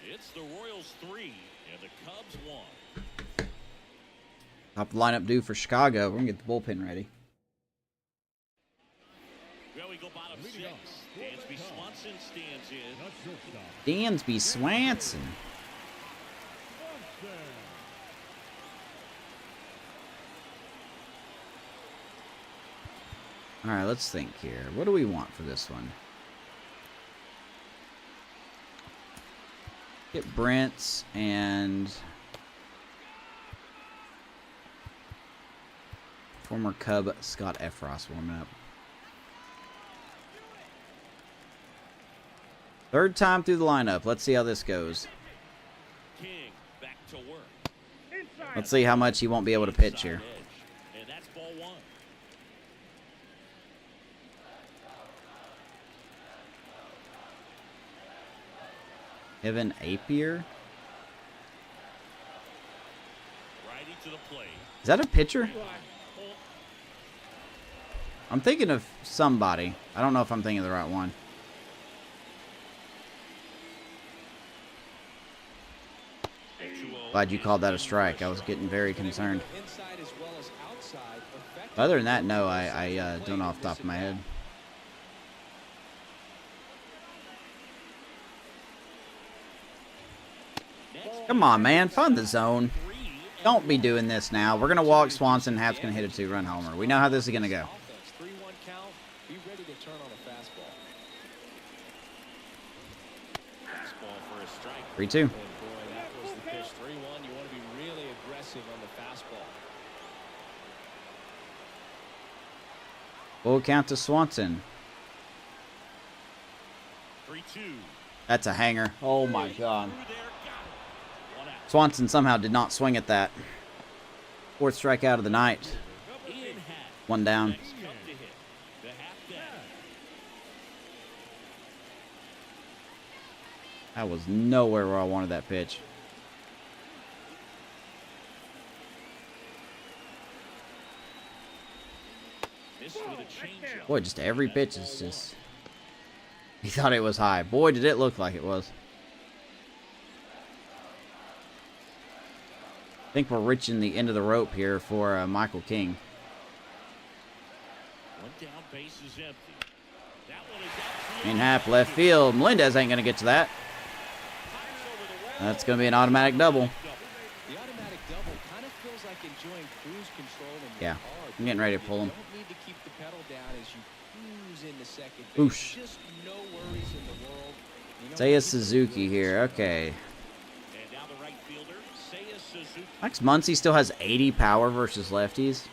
It's the Royals 3 and the Cubs 1. Top of the lineup due for Chicago. We're going to get the bullpen ready. Well, we go bottom 6. Dansby Swanson stands in. Not shortstop. Dansby Swanson. All right, let's think here. What do we want for this one? Get Brent's and former Cub Scott Efros warming up. Third time through the lineup. Let's see how this goes. King back to work. Inside. Let's see how much he won't be able to pitch here. Inside edge. And that's ball 1. Evan Apier. Righty to the plate. Is that a pitcher? Line. Hold. I'm thinking of somebody. I don't know if I'm thinking of the right one. Glad you called that a strike. I was getting very concerned. Inside as well as outside. Other than that, no, I don't know off the top of my head. Come on, man. Find the zone. Don't be doing this now. We're going to walk Swanson. Hap's going to hit a 2-run homer. We know how this is going to go. 3-1 count. Be ready to turn on a fastball. Fastball for a strike. 3-2. And boy, that was the pitch. 3-1. You want to be really aggressive on the fastball. Full count to Swanson. 3-2. That's a hanger. Oh, my God. Through there, got it. 1 out. Swanson somehow did not swing at that. 4th strikeout of the night. Ian Happ. 1 down. Next up to hit. The half down. That was nowhere where I wanted that pitch. Missed with a changeup. Boy, just every pitch is just... He thought it was high. Boy, did it look like it was. I think we're reaching the end of the rope here for Michael King. 1 down, base is empty. That one is outfield. In half left field. Melendez ain't going to get to that. Fires over the wall. That's going to be an automatic double. The automatic double kind of feels like enjoying cruise control in Yeah, your car. I'm getting ready to pull him. You don't need to keep the pedal down as you cruise into second base. Oosh. Just no worries in the world. You know, Seiya keep the Suzuki wheels here. turning. Okay. And now the right fielder, Seiya Suzuki. Max Muncy still has 80 power versus lefties.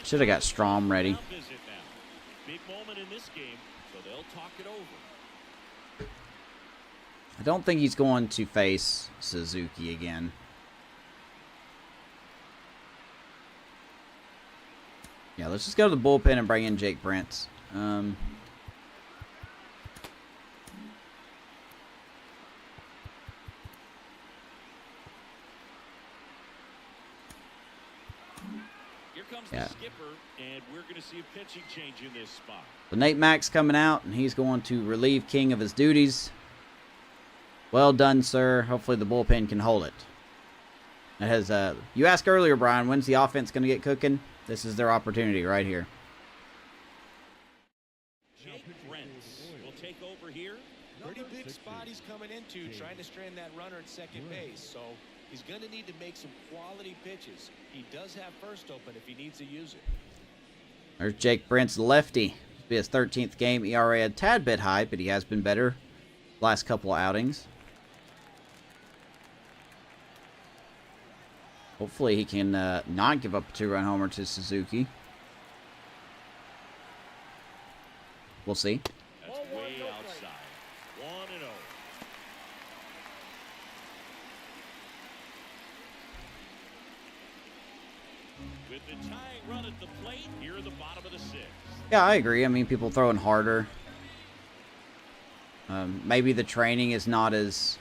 Should have got Strom ready. Visit now. Big moment in this game, so they'll talk it over. I don't think he's going to face Suzuki again. Yeah, let's just go to the bullpen and bring in Jake Brents. Here comes Yeah. the skipper, and we're going to see a pitching change in this spot. So Nate Mack's coming out, and he's going to relieve King of his duties. Well done, sir. Hopefully the bullpen can hold it. It has, you asked earlier, Brian, when's the offense going to get cooking? This is their opportunity right here. Jake Brent will take over here. Pretty big spot he's coming into, trying to strand that runner at second base. So he's going to need to make some quality pitches. He does have first open if he needs to use it. There's Jake Brent's lefty. This will be his 13th game. ERA a tad bit high, but he has been better last couple of outings. Hopefully he can not give up a 2-run homer to Suzuki. We'll see. That's Ball one, way no outside. 1-0. With the tying run at the plate, here in the bottom of the 6th. Yeah, I agree. I mean, people throwing harder. Maybe the training is not as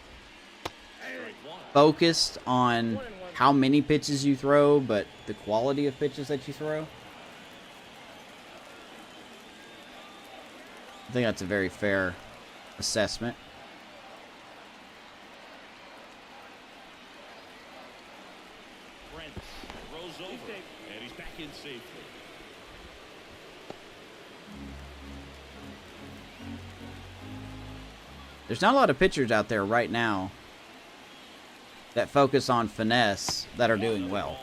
Strike 1. focused on how many pitches you throw, but the quality of pitches that you throw. I think that's a very fair assessment. Brent throws over, and he's back in safely. There's not a lot of pitchers out there right now that focus on finesse that are doing well.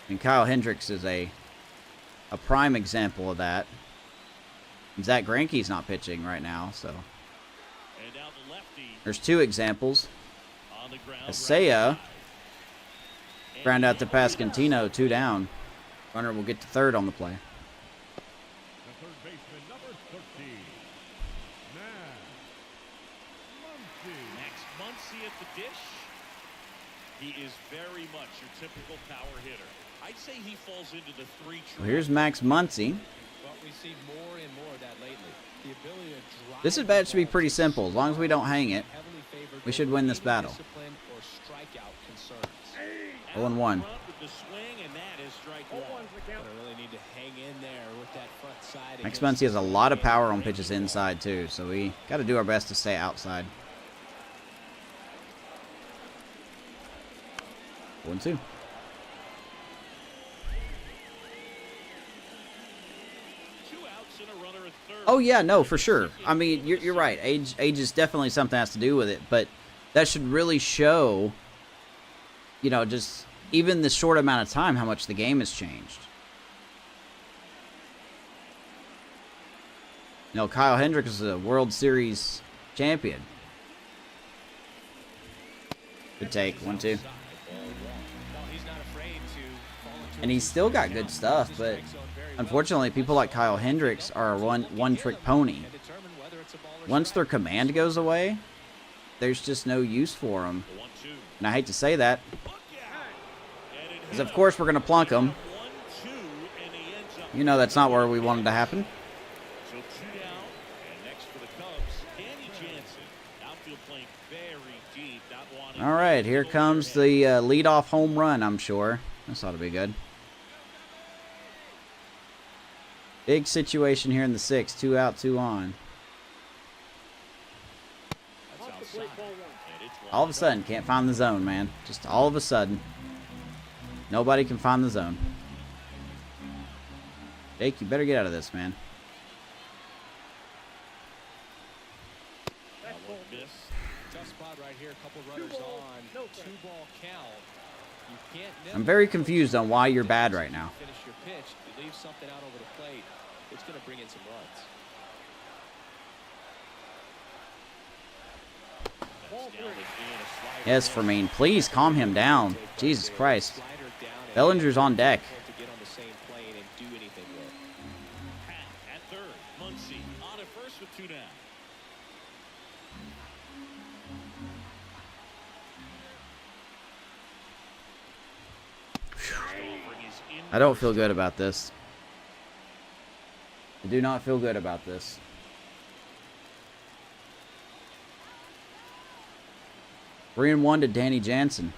And Kyle Hendricks is a prime example of that. Zach Greinke's not pitching right now, so And now the lefty there's 2 examples. on the ground. Seiya ground out to Pascantino, 2 down. Runner will get to third on the play. The third baseman, number 13, Max Muncy. Max Muncy at the dish. He is very much your typical power hitter. I'd say he falls into the 3 Well, here's Max Muncy. Well, we see more and more of that lately. The ability to drive This at bat should be pretty simple. As long as we don't hang it, we should win this battle. 0-1. With the swing, and that is strike 1. Really need to hang in there with that front side. Max Muncy has a lot of power on pitches inside, too, so we got to do our best to stay outside. 1-2. 2 outs and a runner at third. Oh, yeah, no, for sure. I mean, you're right. Age is definitely something that has to do with it, but that should really show, you know, just even the short amount of time, how much the game has changed. You know, Kyle Hendricks is a World Series champion. Good take, 1-2. And he's still got good stuff, but unfortunately, people like Kyle Hendricks are a one-trick pony. Once their command goes away, there's just no use for them. And I hate to say that, because of course we're going to plunk them. You know that's not where we wanted to happen. So 2 down, and next for the Cubs, Danny Jansen. Outfield playing very deep, not wanting. All right, here comes the leadoff home run, I'm sure. This ought to be good. Big situation here in the 6th. 2 out, 2 on. That's outside. All of a sudden, can't find the zone, man. Just all of a sudden. Nobody can find the zone. Jake, you better get out of this, man. Tough spot right here. A couple runners on. 2-ball count. You can't. I'm very confused on why you're bad right now. Finish your pitch. You leave something out over the plate. It's going to bring in some runs. Yes, Fermin, please calm him down. Jesus Christ. Bellinger's on deck. To get on the same plane and do anything with. Pat at third. Muncy on at first with 2 down. I don't feel good about this. I do not feel good about this. Three and 1 to Danny Jansen.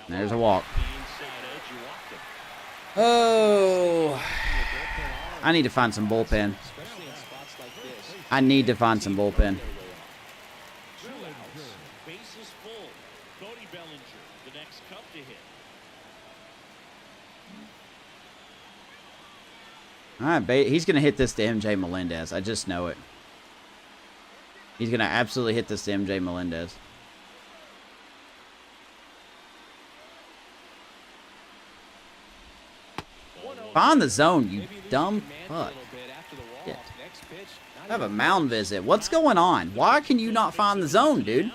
There's a walk. Oh, I need to find some bullpen. I need to find some bullpen. Bases full. Cody Bellinger, the next Cub to hit. All right, he's going to hit this to MJ Melendez. I just know it. He's going to absolutely hit this to MJ Melendez. Find the zone, you dumb fuck. Shit. I have a mound visit. What's going on? Why can you not find the zone, dude?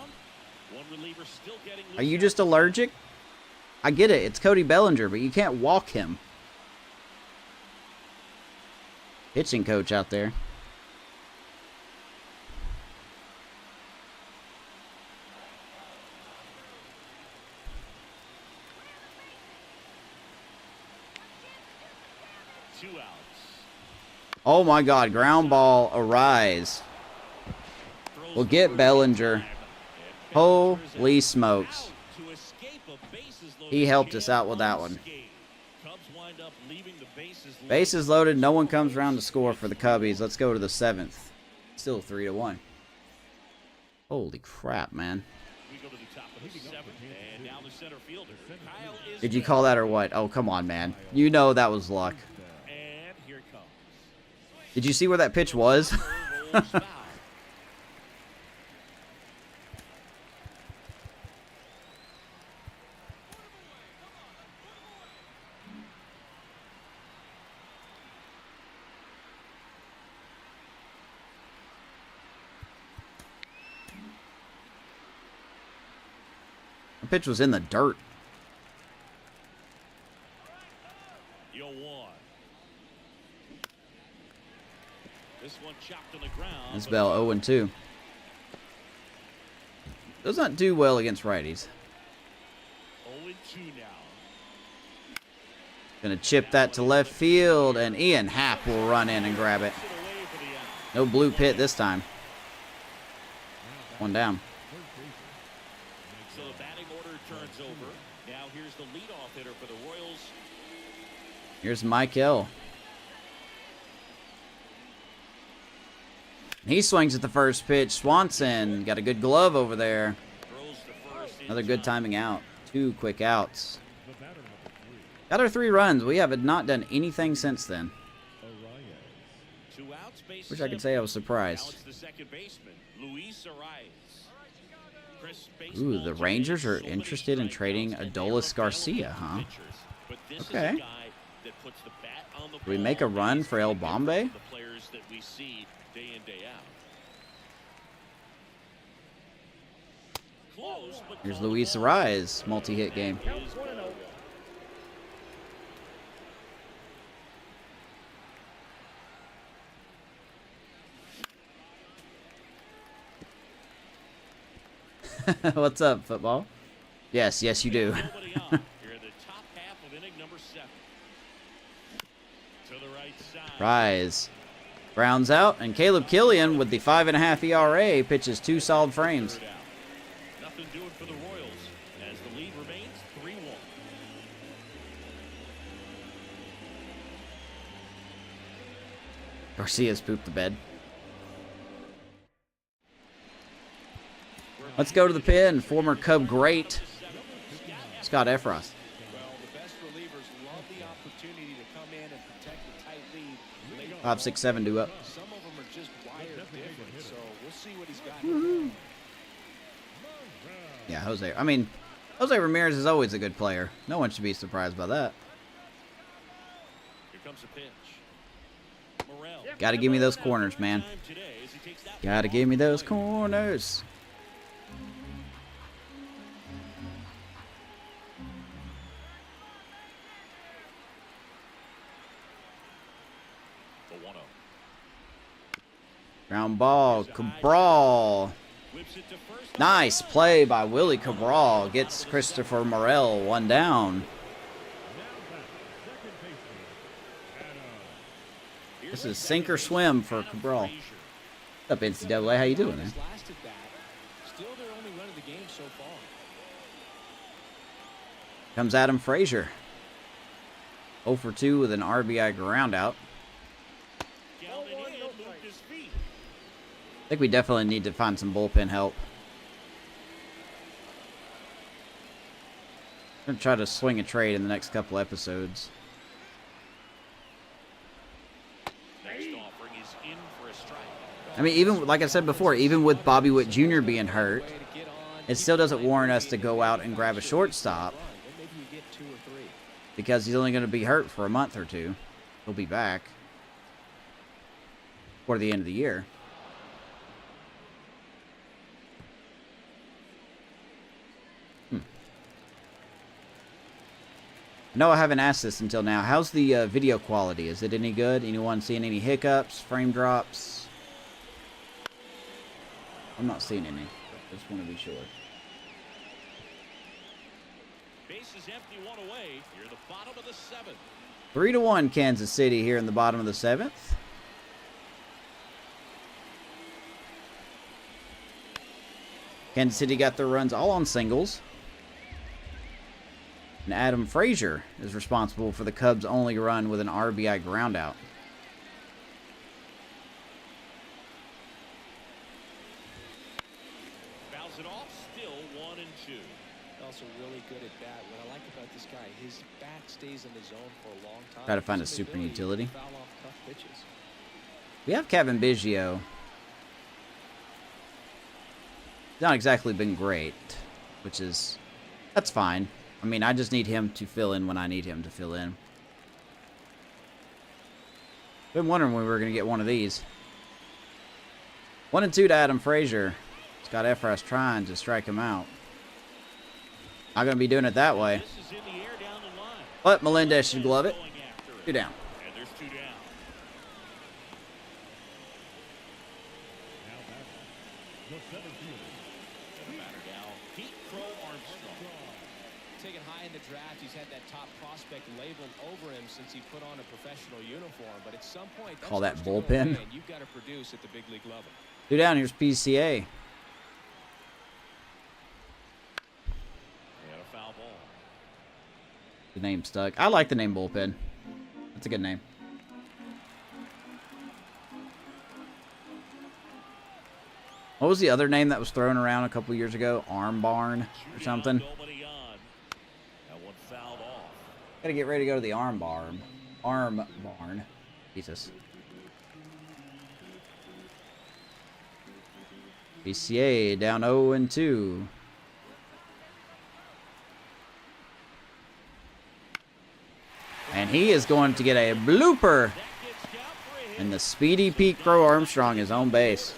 Are you just allergic? I get it. It's Cody Bellinger, but you can't walk him. Pitching coach out there. Oh my God, ground ball, arise. We'll get Bellinger. Holy smokes. He helped us out with that one. Bases loaded, no one comes around to score for the Cubbies. Let's go to the 7th. Still 3-1. Holy crap, man. Did you call that or what? Oh, come on, man. You know that was luck. Did you see where that pitch was? The pitch was in the dirt. This one chopped on the ground. This Bell 0-2. does not do well against righties. 0-2 now. Gonna chip that to left field, and Ian Happ will run in and grab it. No blue pit this time. One down. So the batting order turns over. Now here's the leadoff hitter for the Royals. Here's Michael. He swings at the first pitch. Swanson got a good glove over there. Throws to first. Another good timing out. 2 quick outs. Got our 3 runs. We have not done anything since then. 2 outs, base Wish I could say I was Now surprised. it's the second baseman, Luis Arias. Chris, Ooh, the baseball Rangers today, are so many interested in trading strikeouts, and Adolis they're Garcia, available huh? pitchers. But this is a Okay. guy that puts the bat on the Do we ball make a run and for El he's different Bombay? from the players that we see day in, day out. Close, but Here's called Luis ball. Arias, multi-hit game. Count 1-0. What's up, football? Yes, yes, you do. Nobody on. Here in the top half of inning number 7. To the right side. Rise. Brown's out, and Caleb Killian with the 5.5 ERA pitches 2 solid frames. Third out. Nothing doing for the Royals as the lead remains 3-1. Garcia's pooped the bed. Let's go to the pin. Former Cub great Scott Efros. Well, the best relievers love the opportunity to come in and protect the tight lead. late 5, 6, 7 due up. Some of them are just wired different, so we'll see what he's got. Yeah, Jose. I mean, Jose Ramirez is always a good player. No one should be surprised by that. Here comes the pitch. Morel. Gotta give me those corners, man. Time today as he takes that Gotta one give me off the those plate. corners. The 1-0. Ground ball. Cabral. Whips it to first. Nice play by Willie Cabral. Gets Christopher Morel 1 down. This is sink or swim for Cabral. What's up, NCAA? How you doing, man? Lasted that. Still their only run of the game so far. Comes Adam Frazier. 0 for 2 with an RBI ground out. Grounded in, moved his feet. I think we definitely need to find some bullpen help. I'm going to try to swing a trade in the next couple episodes. Next offering is in for a strike. I mean, even like I said before, even with Bobby Witt Jr. being hurt, Way to get on. it still doesn't warrant us to go out and grab a shortstop Then maybe you get 2 or 3. because he's only going to be hurt for a month or 2. He'll be back for the end of the year. No, I haven't asked this until now. How's the video quality? Is it any good? Anyone seeing any hiccups, frame drops? I'm not seeing any. Just want to be sure. Base is empty, 1 away. You're the bottom of the 7th. 3-1 Kansas City here in the bottom of the 7th. Kansas City got their runs all on singles. And Adam Frazier is responsible for the Cubs' only run with an RBI groundout. Fouls it off, still 1-2. Also really good at bat. What I like about this guy, his bat stays in the zone for a long time. Try to find He has a the super ability to utility. Foul off tough pitches. We have Kevin Biggio. He's not exactly been great, which is, that's fine. I mean, I just need him to fill in when I need him to fill in. Been wondering when we were going to get one of these. 1-2 to Adam Frazier. Scott Efros trying to strike him out. Not going to be doing it that way. This is in the air down the line. But Melendez should glove it. Going after it. 2 down. And there's 2 down. Now batting, the center fielder, the batter now, Pete Crow Armstrong. Taken high in the draft, he's had that top prospect labeled over him since he put on a professional uniform. But at some point, Call that starts to go bullpen. away, and you've got to produce at the big league level. 2 down. Here's PCA. And a foul ball. The name stuck. I like the name bullpen. That's a good name. What was the other name that was thrown around a couple years ago? Arm Barn or something? Nobody on. That one fouled off. Gotta get ready to go to the Arm Barn. Arm Barn. Jesus. BCA down 0-2. And he is going to get a blooper. And the speedy Pete Crow Armstrong is on base.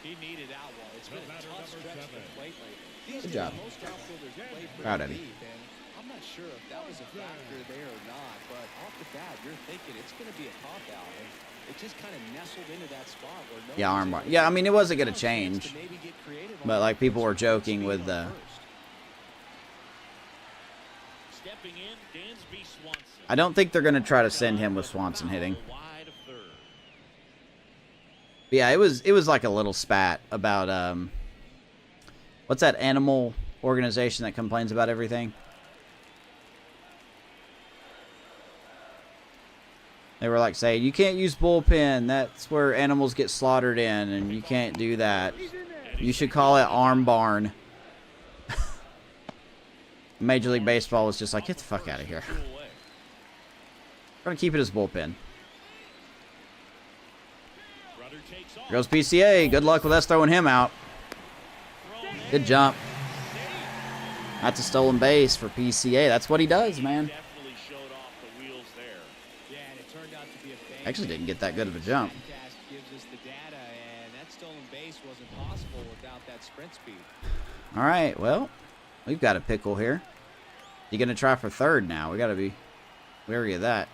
He needed out one. It's been a tough stretch to the plate lately. Good job. Most outfielders play pretty Proud of you. deep, and I'm not sure if that was a factor there or not, but off the bat, you're thinking it's going to be a pop out, and it just kind of nestled into that spot where no Yeah, one's Arm Barn. able Yeah, I to mean, it wasn't going to get a chance change. maybe get creative But, on like, people were first. joking Speed with on the... first. Stepping in, Dansby Swanson. I don't think they're going to try to send him with Swanson hitting. Wide of third. But yeah, it was like a little spat about, what's that animal organization that complains about everything? They were like saying, you can't use bullpen. That's where animals get slaughtered in, and you can't do that. You should call it Arm Barn. Major League Baseball was just like, get the fuck out of here. We're going to keep it as bullpen. Rudder takes off. Here goes PCA. Good luck with us throwing him out. Good jump. That's a stolen base for PCA. That's what he does, man. Definitely showed off the wheels there. Yeah, and it turned out to be a bang. Actually didn't get that good of a jump. Statcast gives us the data, and that stolen base wasn't possible without that sprint speed. All right, well, we've got a pickle here. You going to try for third now. We got to be wary of that.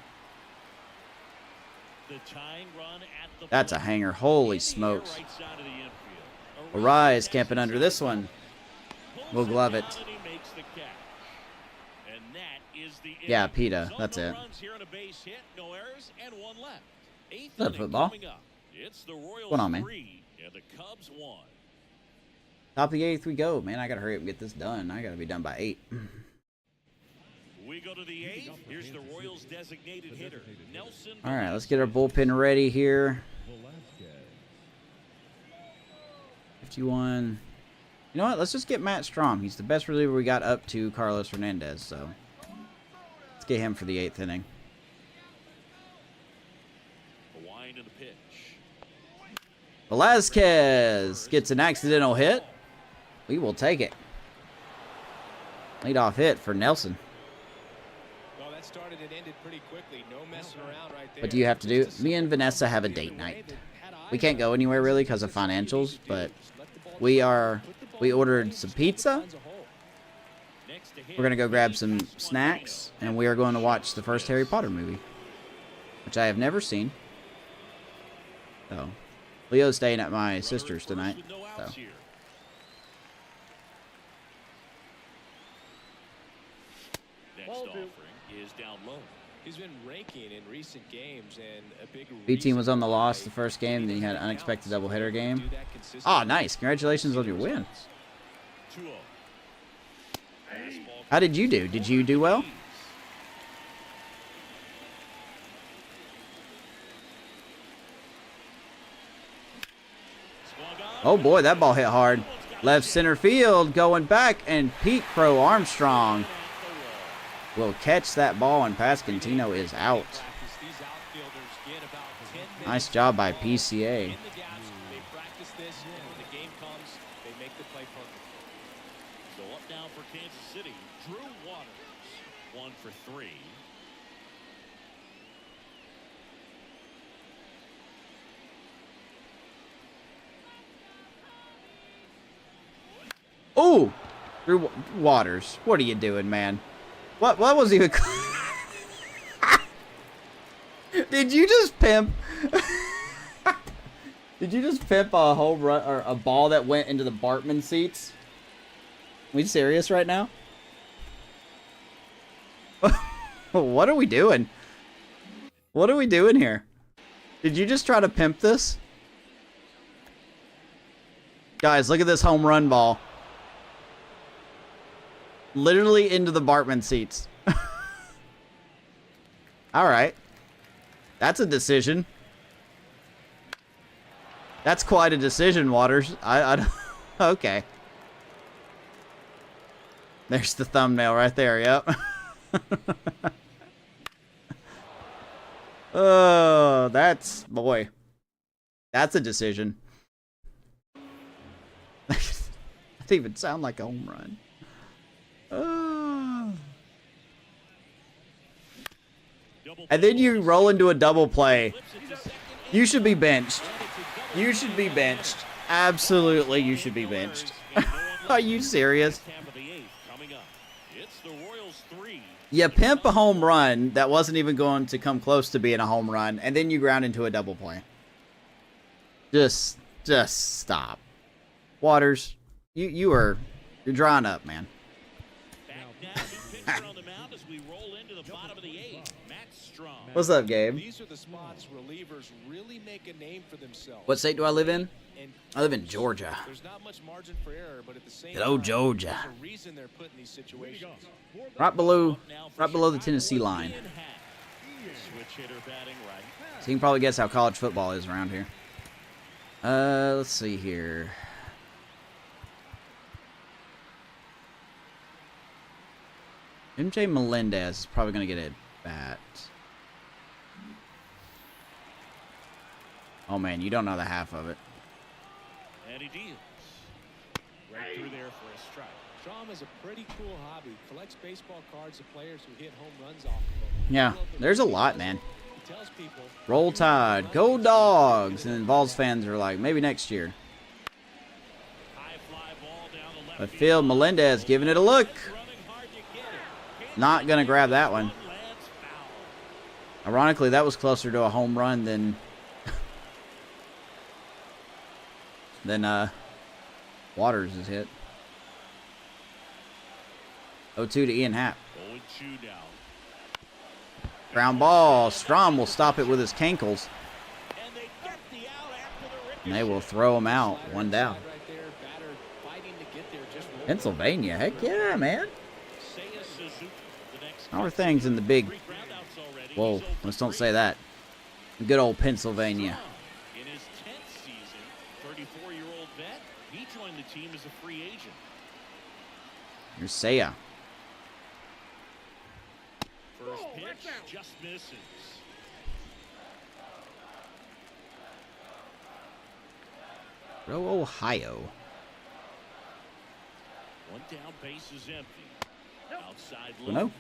The tying run at the That's a plate. hanger. Holy In the air, smokes. right side of the infield. Arise camping under this one. We'll glove it. And he makes the catch. And that is the Yeah, inning. PETA. So That's no it. runs here on a base hit, no errors, and one left. Eighth Is that inning football? coming up. It's the Royals Going on, man? 3 and the Cubs 1. Top of the 8th we go. Man, I got to hurry up and get this done. I got to be done by 8. We go to the 8th. Here's the Royals designated hitter, Nelson. All right, let's get our bullpen ready here. 51. You know what? Let's just get Matt Strom. He's the best reliever we got up to Carlos Hernandez. So let's get him for the 8th inning. A wind and a pitch. Velazquez gets an accidental hit. We will take it. Leadoff hit for Nelson. Well, that started and ended pretty quickly. No messing around right there. What do you have to do? Me and Vanessa have a date night. We can't go anywhere really because of financials, but we ordered some pizza. We're gonna go grab some snacks, and we are going to watch the first Harry Potter movie, which I have never seen. So, Leo's staying at my sister's tonight. With no So, outs here. Next Ball two. offering is down low. He's been raking in recent games, and a big B team was on the reason loss why the first game, then you had an unexpected doubleheader game. do that consistently. Oh, nice! Congratulations on your win. 2-0. Fastball How did you do? Did you do well? swung on. Oh boy, that ball hit hard. Left center field, going back, and Pete Crow Armstrong will catch that ball, and Pascantino is out. These outfielders get about 10 minutes Nice job by PCA. in the gaps. They practice this, and when the game comes, they make the play perfect. So up now for Kansas City, Drew Waters. 1 for 3. Ooh, Drew Waters. What are you doing, man? What was he? Did you just pimp? Did you just pimp a home run or a ball that went into the Bartman seats? Are we serious right now? What are we doing? What are we doing here? Did you just try to pimp this? Guys, look at this home run ball. Literally into the Bartman seats. Alright. That's a decision. That's quite a decision, Waters. I don't... Okay. There's the thumbnail right there, yep. Oh, that's... Boy. That's a decision. That didn't even sound like a home run. And then you roll into a double play. You should be benched. You should be benched. Absolutely, you should be benched. Are you serious? You pimp a home run that wasn't even going to come close to being a home run, and then you ground into a double play. Just stop. Waters, you're drawing up, man. What's up, Gabe? These are the spots relievers really make a name for themselves. What state do I live in? I live in Georgia. There's not much margin for error, but at the same Hello, time, Georgia. there's a reason they're put in these situations. Right below the Tennessee line. So you can probably guess how college football is around here. Let's see here. MJ Melendez is probably going to get a bat. Oh, man, you don't know the half of it. And he deals. Right through there for a strike. Sean has a pretty cool hobby. Collects baseball cards of players who hit home runs off of them. Yeah, there's a lot, man. He tells people, Roll Tide, go Dogs! And then Vols fans are like, maybe next year. High fly ball down the left But Phil Melendez giving it a look. running hard to get it. Not going to grab that one. Lands foul. Ironically, that was closer to a home run than Waters has hit. 0-2 to Ian Happ. 0-2 now. Ground ball. Strom will stop it with his cankles. And they get the out after the ricochet. And they will throw him out. One down. right there, batter fighting to get there, just rolled. Pennsylvania. Heck yeah, man. Seiya Suzuki, the next How are things in the big... 3 groundouts already. Whoa, He's 0 for let's don't 3. say that. Good old Pennsylvania. In his 10th season, 34-year-old vet, he joined the team as a free agent. Here's Seiya. First pitch just misses. Go Ohio. One down, base is empty. Outside Oh, low. no. And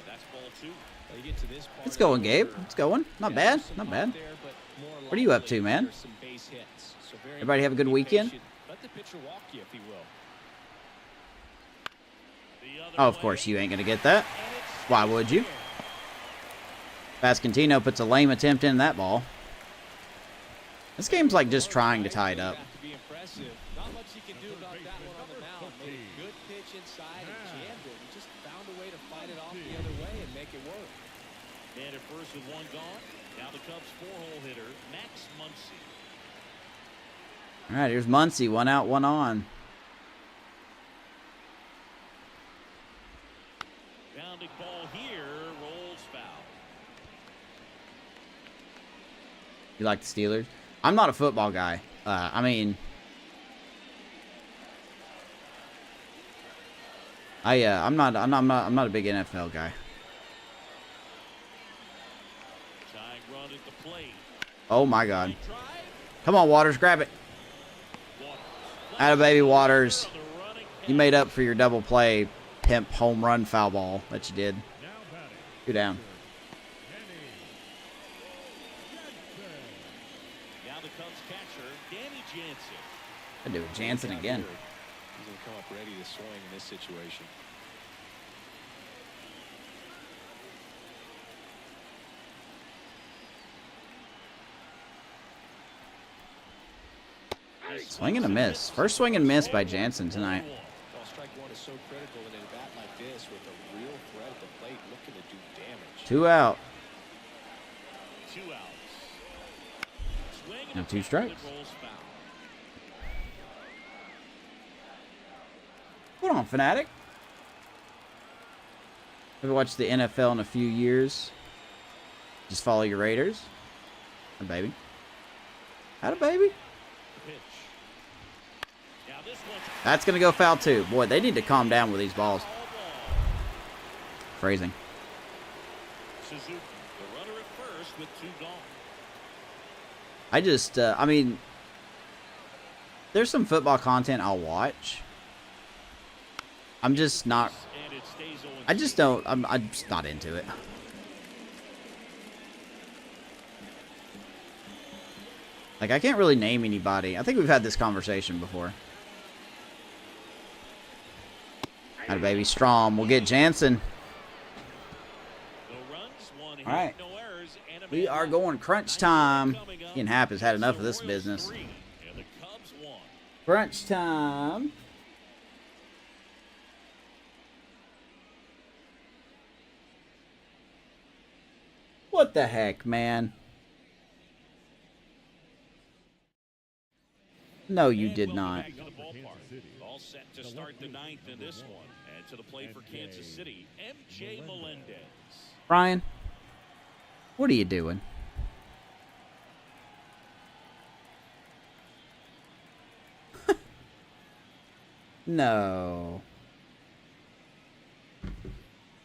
that's ball 2. You get to this part It's going, of the Gabe. order. It's going. Not Yeah, bad. there's some Not pop bad. there, but more What are you up likely to, man? there's some base hits. So very Everybody have a good important to be weekend? patient. Let the pitcher walk you, if he will. The other Oh, of way, course you ain't going to get that. and it's Why would you? Vascantino puts a lame attempt in that ball. This game's like just trying to tie it up. Have to be impressive. Not much he can do about that one on the mound. Made a good pitch inside and jammed it. He just found a way to fight it off the other way and make it work. Man at first with one gone. Now the Cubs 4-hole hitter, Max Muncy. All right, here's Muncy. One out, one on. Grounding ball here, rolls foul. You like the Steelers? I'm not a football guy. I mean, I'm not a big NFL guy. Tying run at the plate. Oh my God! Drive. Come on, Waters, grab it. Waters. Atta baby Waters. The running You made up for your double play pimp home run foul ball that you did. Now batting. 2 down. Now the Cubs catcher, Danny Jansen. I do it, Jansen again. He's going to come up ready to swing in this situation. Swing and a miss. First swing and miss by Jansen tonight. Well, strike one is so critical in a bat like this with a real threat at the plate looking to do damage. 2 out. 2 outs. Swing And 2 strikes. Hold on, Fanatic. Haven't watched the NFL in a few years. Just follow your Raiders. Had a baby. Had a baby. That's going to go foul too. Boy, they need to calm down with these balls. Phrasing. Suzuki, the runner at first with 2 gone. I just, I mean, there's some football content I'll watch. I'm just not, I just don't, I'm just not into it. Like, I can't really name anybody. I think we've had this conversation before. Had a baby. Strom will get Jansen. All right. We are going crunch time. Ian Happ has had enough of this business. Crunch time. What the heck, man? No, you did not. All set to start the 9th in this one. And to the plate for Kansas City, MJ Melendez. Brian, what are you doing? No.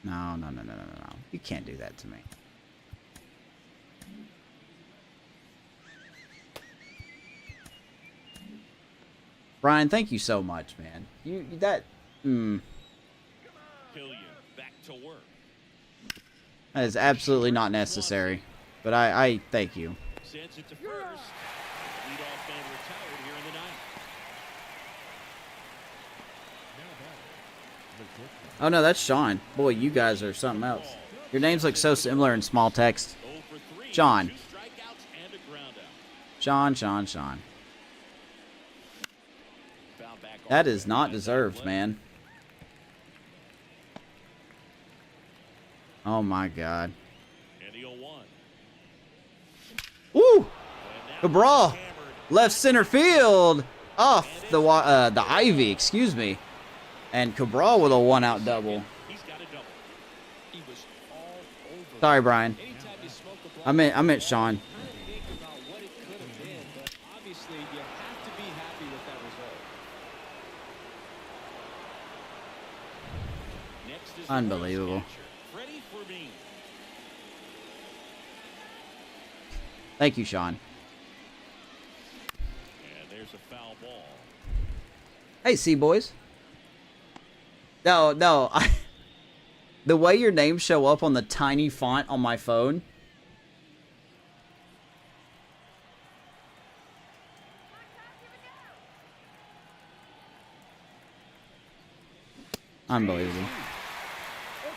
No. You can't do that to me. Brian, thank you so much, man. That Killian back to work. That is absolutely not necessary. But I thank you. Sends it to first. Leadoff man retired here in the 9th. Oh no, that's Sean. Boy, you guys are something else. Your names look so similar in small text. Sean. Sean. That is not deserved, man. Oh my God. Woo! Cabral, left center field, off the ivy, excuse me, and Cabral with a 1-out double. Sorry, Brian. I meant Sean. Unbelievable. Thank you, Sean. And there's a foul ball. Hey, C-Boys. No. The way your names show up on the tiny font on my phone. Unbelievable.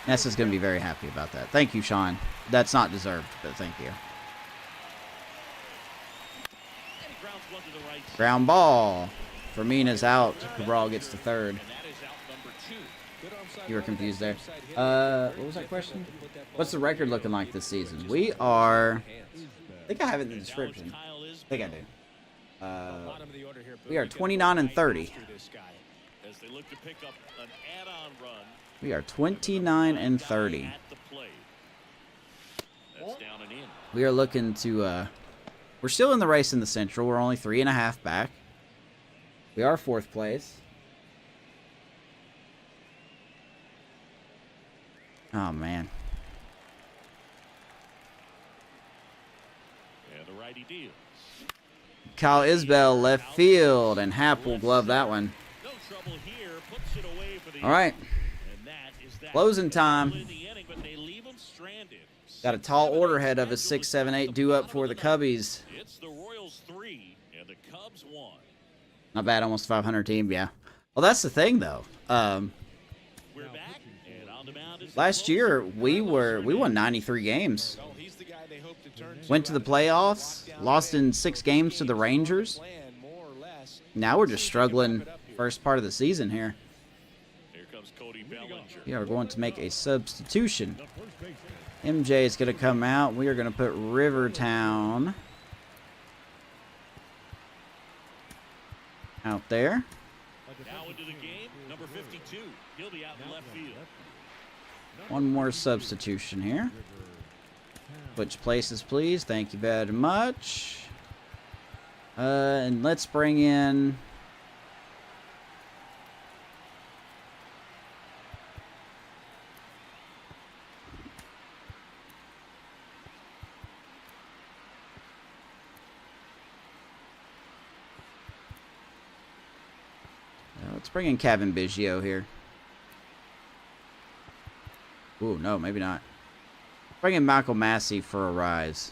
Nessa's going to be very happy about that. Thank you, Sean. That's not deserved, but thank you. Ground ball. Firmina's out. Cabral gets to third. You were confused there. What was that question? What's the record looking like this season? We are... I think I have it in the description. I think I do. We are 29-30. We are 29-30. We are looking to... We're still in the race in the Central. We're only 3.5 back. We are 4th place. Oh, man. And the righty deals. Kyle Isbell, left field, and Happ will glove that one. No trouble here. Puts it away for the all right. And that is that. Closing time. Inning, but they leave him stranded. Got a tall order head of a 6, 7, 8 due up for the Cubbies. It's the Royals 3 and the Cubs 1. Not bad, almost 500 team, yeah. Well, that's the thing, though. We're back, and on the mound is Last year, we won 93 games. Went to the playoffs, lost in 6 games to the Rangers. Now we're just struggling first part of the season here. Here comes Cody Bellinger. We are going to make a substitution. The first baseman. MJ is going to come out. We are going to put Rivertown out there. Now into the game, number 52. He'll be out in left field. One more substitution here. Switch places, please. Thank you very much. And let's bring in... let's bring in Kevin Biggio here. Ooh, no, maybe not. Bring in Michael Massey for a rise.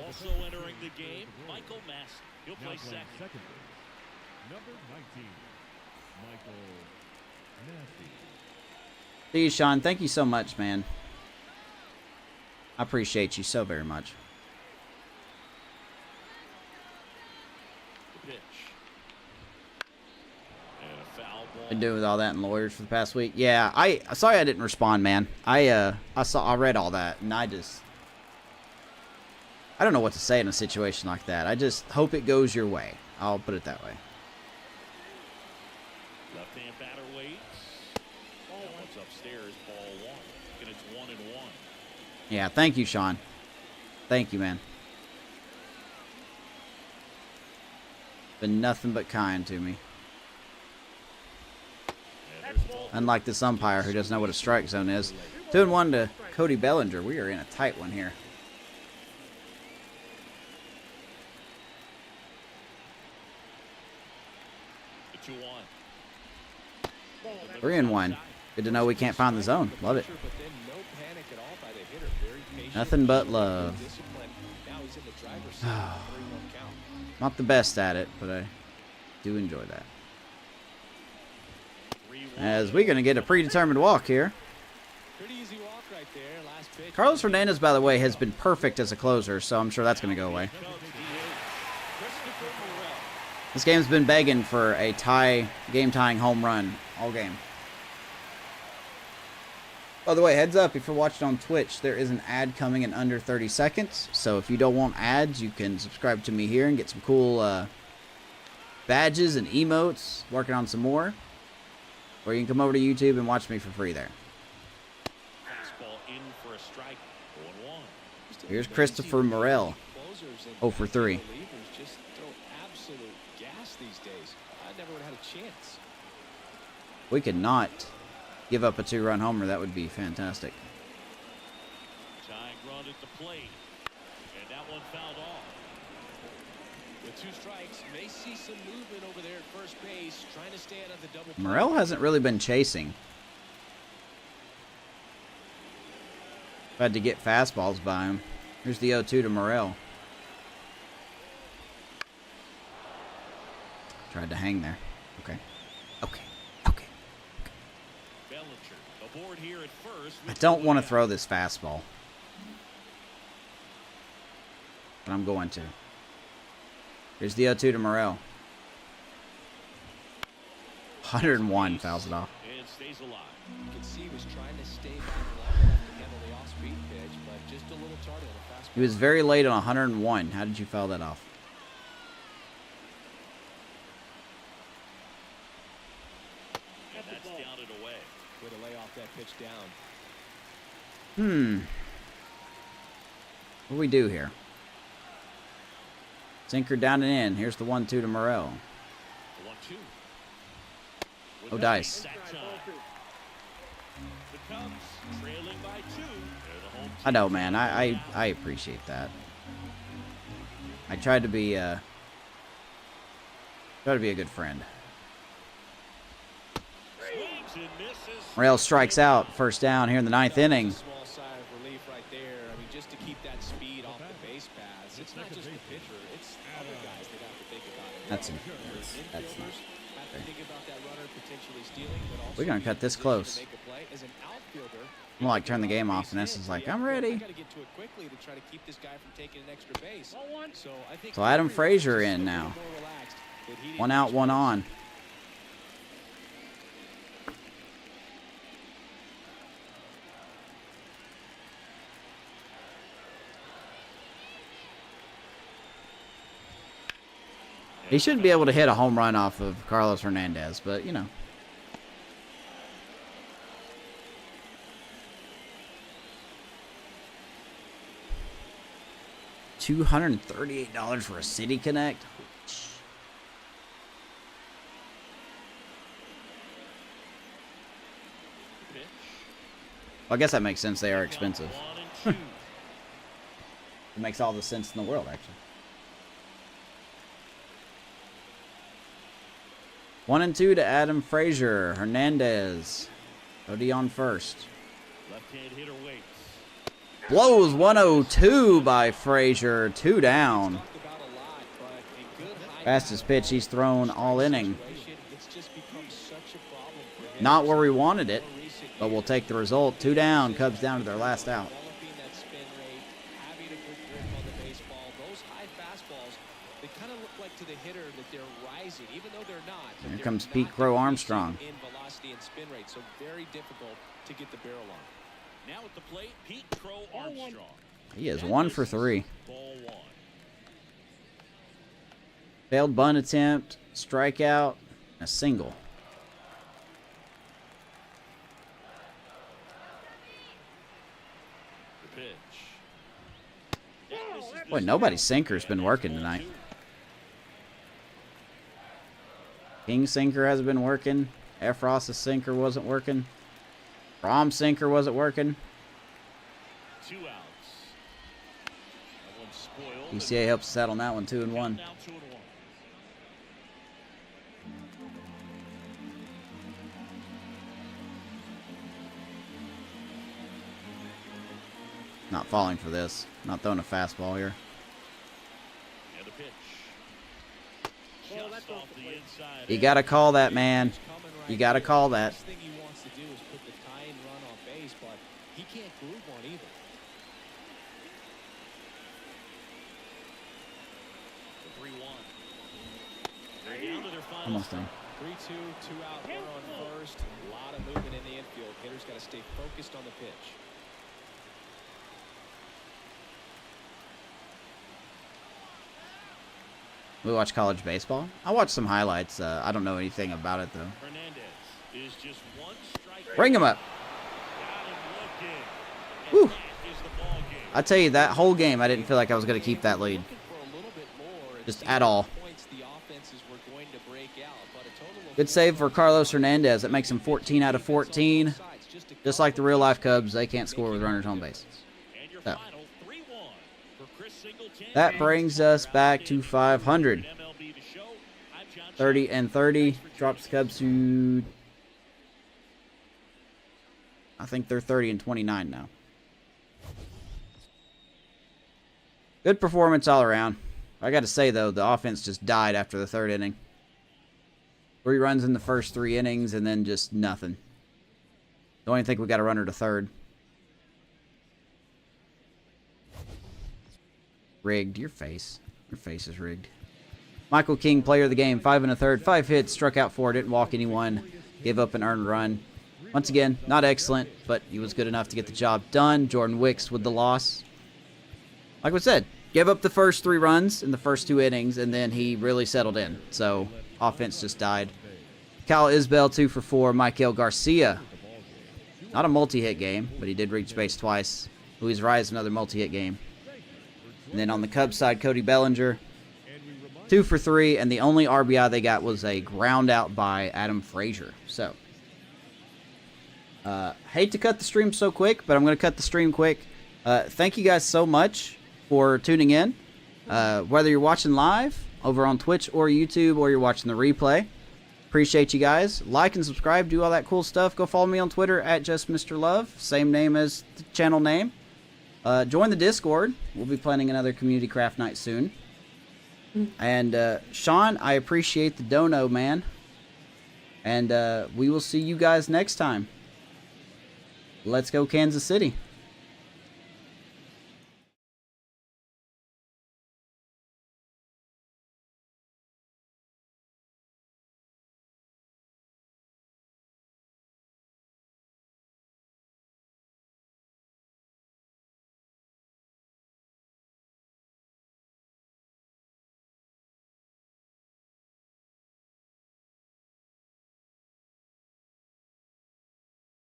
Also entering the game, Michael Massey. He'll Now play playing second. second base. Number 19, Michael Massey. See you, Sean. Thank you so much, man. I appreciate you so very much. The pitch. And a foul ball. Been doing all that in lawyers for the past week. Yeah, sorry I didn't respond, man. I read all that, and I don't know what to say in a situation like that. I just hope it goes your way. I'll put it that way. Left-hand batter waits. Ball one's upstairs, ball one. And it's 1-1. Yeah, thank you, Sean. Thank you, man. Been nothing but kind to me. And there's ball. Unlike this umpire who doesn't know what a strike zone is. 2-1 to Cody Bellinger. We are in a tight one here. The 2-1. 3-1. Good to know we can't find the zone. Love it. But then no panic at all by the hitter. Very patient. Nothing but love. Discipline. Now he's in the driver's seat. 3-1 count. Not the best at it, but I do enjoy that. 3-1. As we're going to get a predetermined walk here. Pretty easy walk right there. Last pitch. Carlos Hernandez, by the way, has been perfect as a closer, so I'm sure that's going to go away. Comes DH. Christopher Morel. This game's been begging for a game-tying home run all game. By the way, heads up, if you're watching on Twitch, there is an ad coming in under 30 seconds. So if you don't want ads, you can subscribe to me here and get some cool badges and emotes. Working on some more. Or you can come over to YouTube and watch me for free there. Fastball in for a strike. 0-1. Here's Christopher Morel. 0 for 3. Relievers just throw absolute gas these days. I never would have had a chance. We could not give up a 2-run homer. That would be fantastic. Tying run at the plate. And that one fouled off. With 2 strikes, may see some movement over there at first base, trying to stand at the double play. Morel hasn't really been chasing. Had to get fastballs by him. Here's the 0-2 to Morel. Tried to hang there. Okay. Okay. Okay. Bellinger aboard here at first. I don't want to throw this fastball. But I'm going to. Here's the 0-2 to Morel. 101 fouls it off. And stays alive. You can see he was trying to stay back level enough to handle the off-speed pitch, but just a little tardy on the fastball. He was very late on 101. How did you foul that off? And that's down and away. Way to lay off that pitch down. What do we do here? Sinker down and in. Here's the 1-2 to Morel. The 1-2. With Oh, the dice. that time. The Cubs trailing by 2. They're the home I know, man. I appreciate that. I tried to be a good friend. swings and misses. Morel strikes out. First down here in the 9th inning. Small sigh of relief right there. I mean, just to keep that speed off the base paths. It's not just the pitcher. It's other guys that have to think about it. That's not. Have to think about that runner potentially stealing, but also We're gonna cut this close. make a play. As an outfielder, I'm gonna like turn the game off, and this is like, I'm ready. I got to get to it quickly to try to keep this guy from taking an extra base. So I think So Adam Frazier in now. One out, one on. He should be able to hit a home run off of Carlos Hernandez, but, you know. $238 for a City Connect? Well, I guess that makes sense. They are expensive. It makes all the sense in the world, actually. 1-2 to Adam Frazier. Hernandez. Cody on first. Left-hand hitter waits. Blows 102 by Frazier. 2 down. Fastest pitch he's thrown all inning. Not where we wanted it, but we'll take the result. 2 down. Cubs down to their last out. To the hitter that they're rising, even though they're not. Here comes Pete Crow Armstrong. In velocity and spin rate, so very difficult to get the barrel on. Now at the plate, Pete Crow Armstrong. He is 1 for 3. Ball 1. Failed bunt attempt, strikeout, a single. The pitch. Boy, nobody's sinker's been working tonight. King's sinker hasn't been working. Efros's sinker wasn't working. Brom's sinker wasn't working. 2 outs. That one's spoiled. PCA helps us out on that one, 2-1. Down 2-1. Not falling for this. Not throwing a fastball here. And the pitch. Just off the inside. You gotta call that, man. You gotta call that. The thing he wants to do is put the tying run on base, but he can't groove one either. The 3-1. They're down to their final. Almost done. 3-2, 2 out, runner on first. A lot of movement in the infield. Hitter's got to stay focused on the pitch. We watch college baseball. I watched some highlights. I don't know anything about it, though. Hernandez is just 1 strike. Bring him up. Got him looking. Whew. And that is the ball game. I tell you, that whole game, I didn't feel like I was going to keep that lead. Looking for a little bit more. Just at all. Points the offenses were going to break out, but a total of Good save for Carlos Hernandez. That makes him 14 out of 14. Just like the real-life Cubs, they can't score with runners on base. And your So. final 3-1 for Chris Singleton. That brings us back to 500. MLB The Show. I'm John 30 and 30. Drops the Cubs to... I think they're 30 and 29 now. Good performance all around. I got to say, though, the offense just died after the 3rd inning. 3 runs in the first 3 innings, and then just nothing. Don't even think we got a runner to 3rd. Rigged. Your face. Your face is rigged. Michael King, player of the game. 5 1/3. 5 hits. Struck out 4. Didn't walk anyone. Gave up an earned run. Once again, not excellent, but he was good enough to get the job done. Jordan Wicks with the loss. Like we said, gave up the first 3 runs in the first 2 innings, and then he really settled in. So, offense just died. Kyle Isbell, 2 for 4. Michael Garcia. Not a multi-hit game, but he did reach base twice. Luis Rise, another multi-hit game. And then on the Cubs side, Cody Bellinger, 2 for 3, and the only RBI they got was a ground out by Adam Frazier. So, hate to cut the stream so quick, but I'm going to cut the stream quick. Thank you guys so much for tuning in. Whether you're watching live over on Twitch or YouTube, or you're watching the replay, appreciate you guys. Like and subscribe, do all that cool stuff. Go follow me on Twitter at JustMrLove, same name as the channel name. Join the Discord. We'll be planning another community craft night soon. And Sean, I appreciate the dono, man. And we will see you guys next time. Let's go Kansas City.